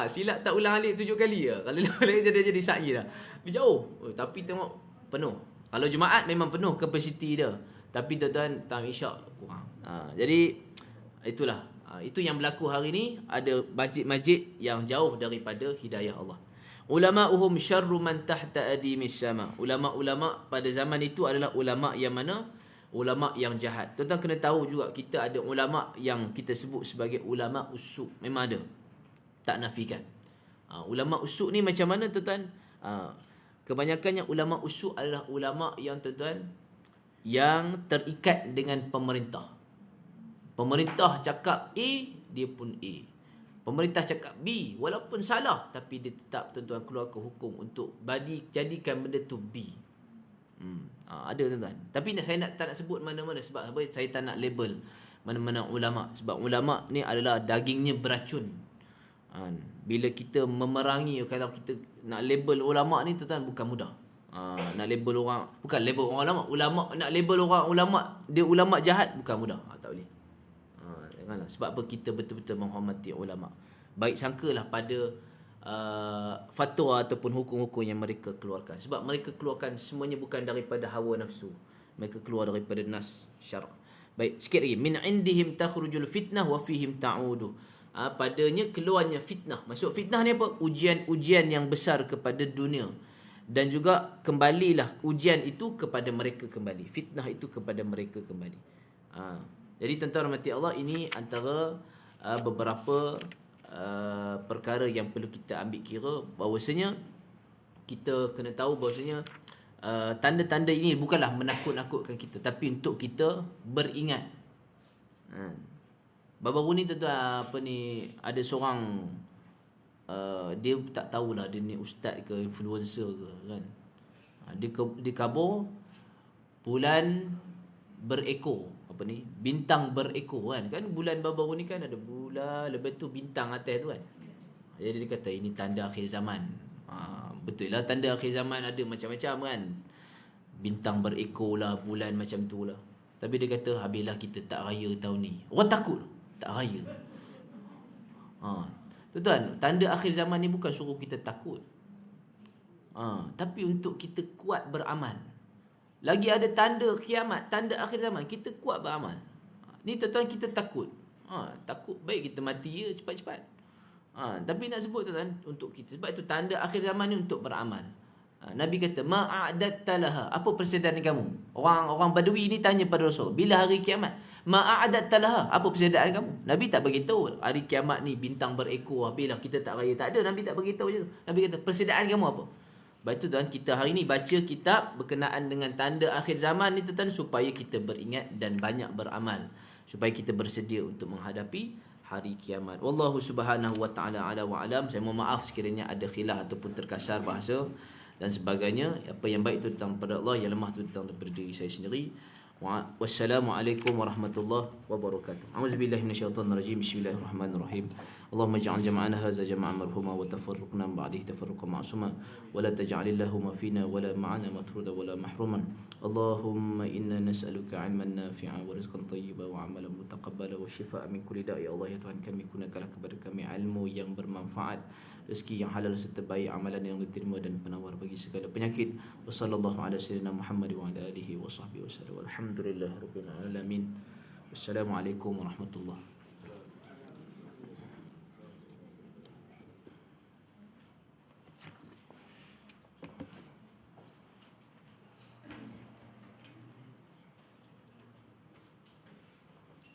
Silap tak ulang alik 7 kali lah. Kalau lain jadi sa'i dah. Jauh. Tapi tengok penuh. Kalau Jumaat memang penuh kapasiti dia. Tapi tuan-tuan time isyak kurang. Jadi itulah. Itu yang berlaku hari ni. Ada masjid-masjid yang jauh daripada hidayah Allah. Ulama'uhum syarru man tahta adimis sama. Ulama'-ulama' pada zaman itu adalah ulama' yang mana? Ulama' yang jahat. Tuan-tuan kena tahu juga, kita ada ulama' yang kita sebut sebagai ulama' usuk. Memang ada. Tak nafikan. Ulama' usuk ni macam mana tuan-tuan? Kebanyakannya ulama' usuk adalah ulama' yang tuan-tuan, yang terikat dengan pemerintah. Pemerintah cakap A, dia pun A. Pemerintah cakap B, walaupun salah, tapi dia tetap tuan-tuan keluarkan hukum untuk jadikan benda tu B. Ada tuan-tuan. Tapi saya tak nak sebut mana-mana sebab saya tak nak label mana-mana ulama'. Sebab ulama' ni adalah dagingnya beracun. Bila kita memerangi, kalau kita nak label ulama' ni tuan-tuan, bukan mudah. Nak label orang, bukan label orang ulama', nak label orang ulama' dia ulama' jahat, bukan mudah. Tak boleh. Janganlah. Sebab apa? Kita betul-betul menghormati ulama'. Baik sangkalah pada fatwa ataupun hukum-hukum yang mereka keluarkan. Sebab mereka keluarkan semuanya bukan daripada hawa nafsu. Mereka keluar daripada nas syarak. Baik, sikit lagi. Min indihim takhrujul fitnah wa fihim ta'udu. Padanya keluarnya fitnah. Maksud fitnah ni apa? Ujian-ujian yang besar kepada dunia. Dan juga kembalilah ujian itu kepada mereka kembali. Fitnah itu kepada mereka kembali. Jadi tuan-tuan rahmati Allah, ini antara beberapa perkara yang perlu kita ambil kira, bahawasanya kita kena tahu bahawasanya tanda-tanda ini bukanlah menakut-nakutkan kita, tapi untuk kita beringat. Baru-baru ni tuan-tuan, ada seorang dia tak tahulah dia ni ustaz ke influencer ke kan. Dia kabur bulan berekor, bintang berekor kan. Bulan baru-baru ni kan ada bulan, lepas tu bintang atas tu kan. Jadi dia kata ini tanda akhir zaman. Betul lah, tanda akhir zaman ada macam-macam kan. Bintang berekor lah, bulan macam tu lah. Tapi dia kata habislah kita tak raya tahun ni. Orang takut tak raya. Tuan-tuan, tanda akhir zaman ni bukan suruh kita takut. Tapi untuk kita kuat beramal. Lagi ada tanda kiamat, tanda akhir zaman, kita kuat beramal. Ni tuan-tuan kita takut. Takut baik kita mati je cepat-cepat. Tapi nak sebut tuan-tuan untuk kita. Sebab itu tanda akhir zaman ni untuk beramal. Nabi kata, ma'adatta laha. Apa persediaan kamu? Orang Badui ni tanya pada Rasul, bila hari kiamat? Ma'adatta laha. Apa persediaan kamu? Nabi tak beritahu hari kiamat ni bintang berekor, habislah kita tak raya. Tak ada, Nabi tak beritahu je. Nabi kata, persediaan kamu apa? Baik tu tuan, kita hari ni baca kitab berkenaan dengan tanda akhir zaman ni tuan, supaya kita beringat dan banyak beramal, supaya kita bersedia untuk menghadapi hari kiamat. Wallahu subhanahu wa ta'ala ala wa alam. Saya mohon maaf sekiranya ada khilaf ataupun terkasar bahasa dan sebagainya. Apa yang baik itu datang daripada Allah, yang lemah itu datang daripada diri saya sendiri. Wassalamualaikum warahmatullahi wabarakatuh. A'udzubillahi minasyaitonir rajim. Bismillahirrahmanirrahim. Allahumma ij'al jam'ana hadza jam'an marhuma wa tafarruqna min ba'dihi tafarruqan ma'suma wa la taj'al illahumma fina wa la ma'ana matruda wa la mahruman. Allahumma inna nas'aluka 'ilman nafi'a wa rizqan thayyiban wa 'amalan mutaqabbala wa shifaa'an min kulli da'. Ya Allah, ya Tuhan kami, kurniakanlah kepada kami ilmu yang bermanfaat, rezeki yang halal serta baik, amalan yang diterima dan penawar bagi segala penyakit. Wassallallahu ala sayyidina Muhammad wa ala alihi wa sahbihi wasallam. Alhamdulillahirabbil alamin. Wassalamualaikum warahmatullahi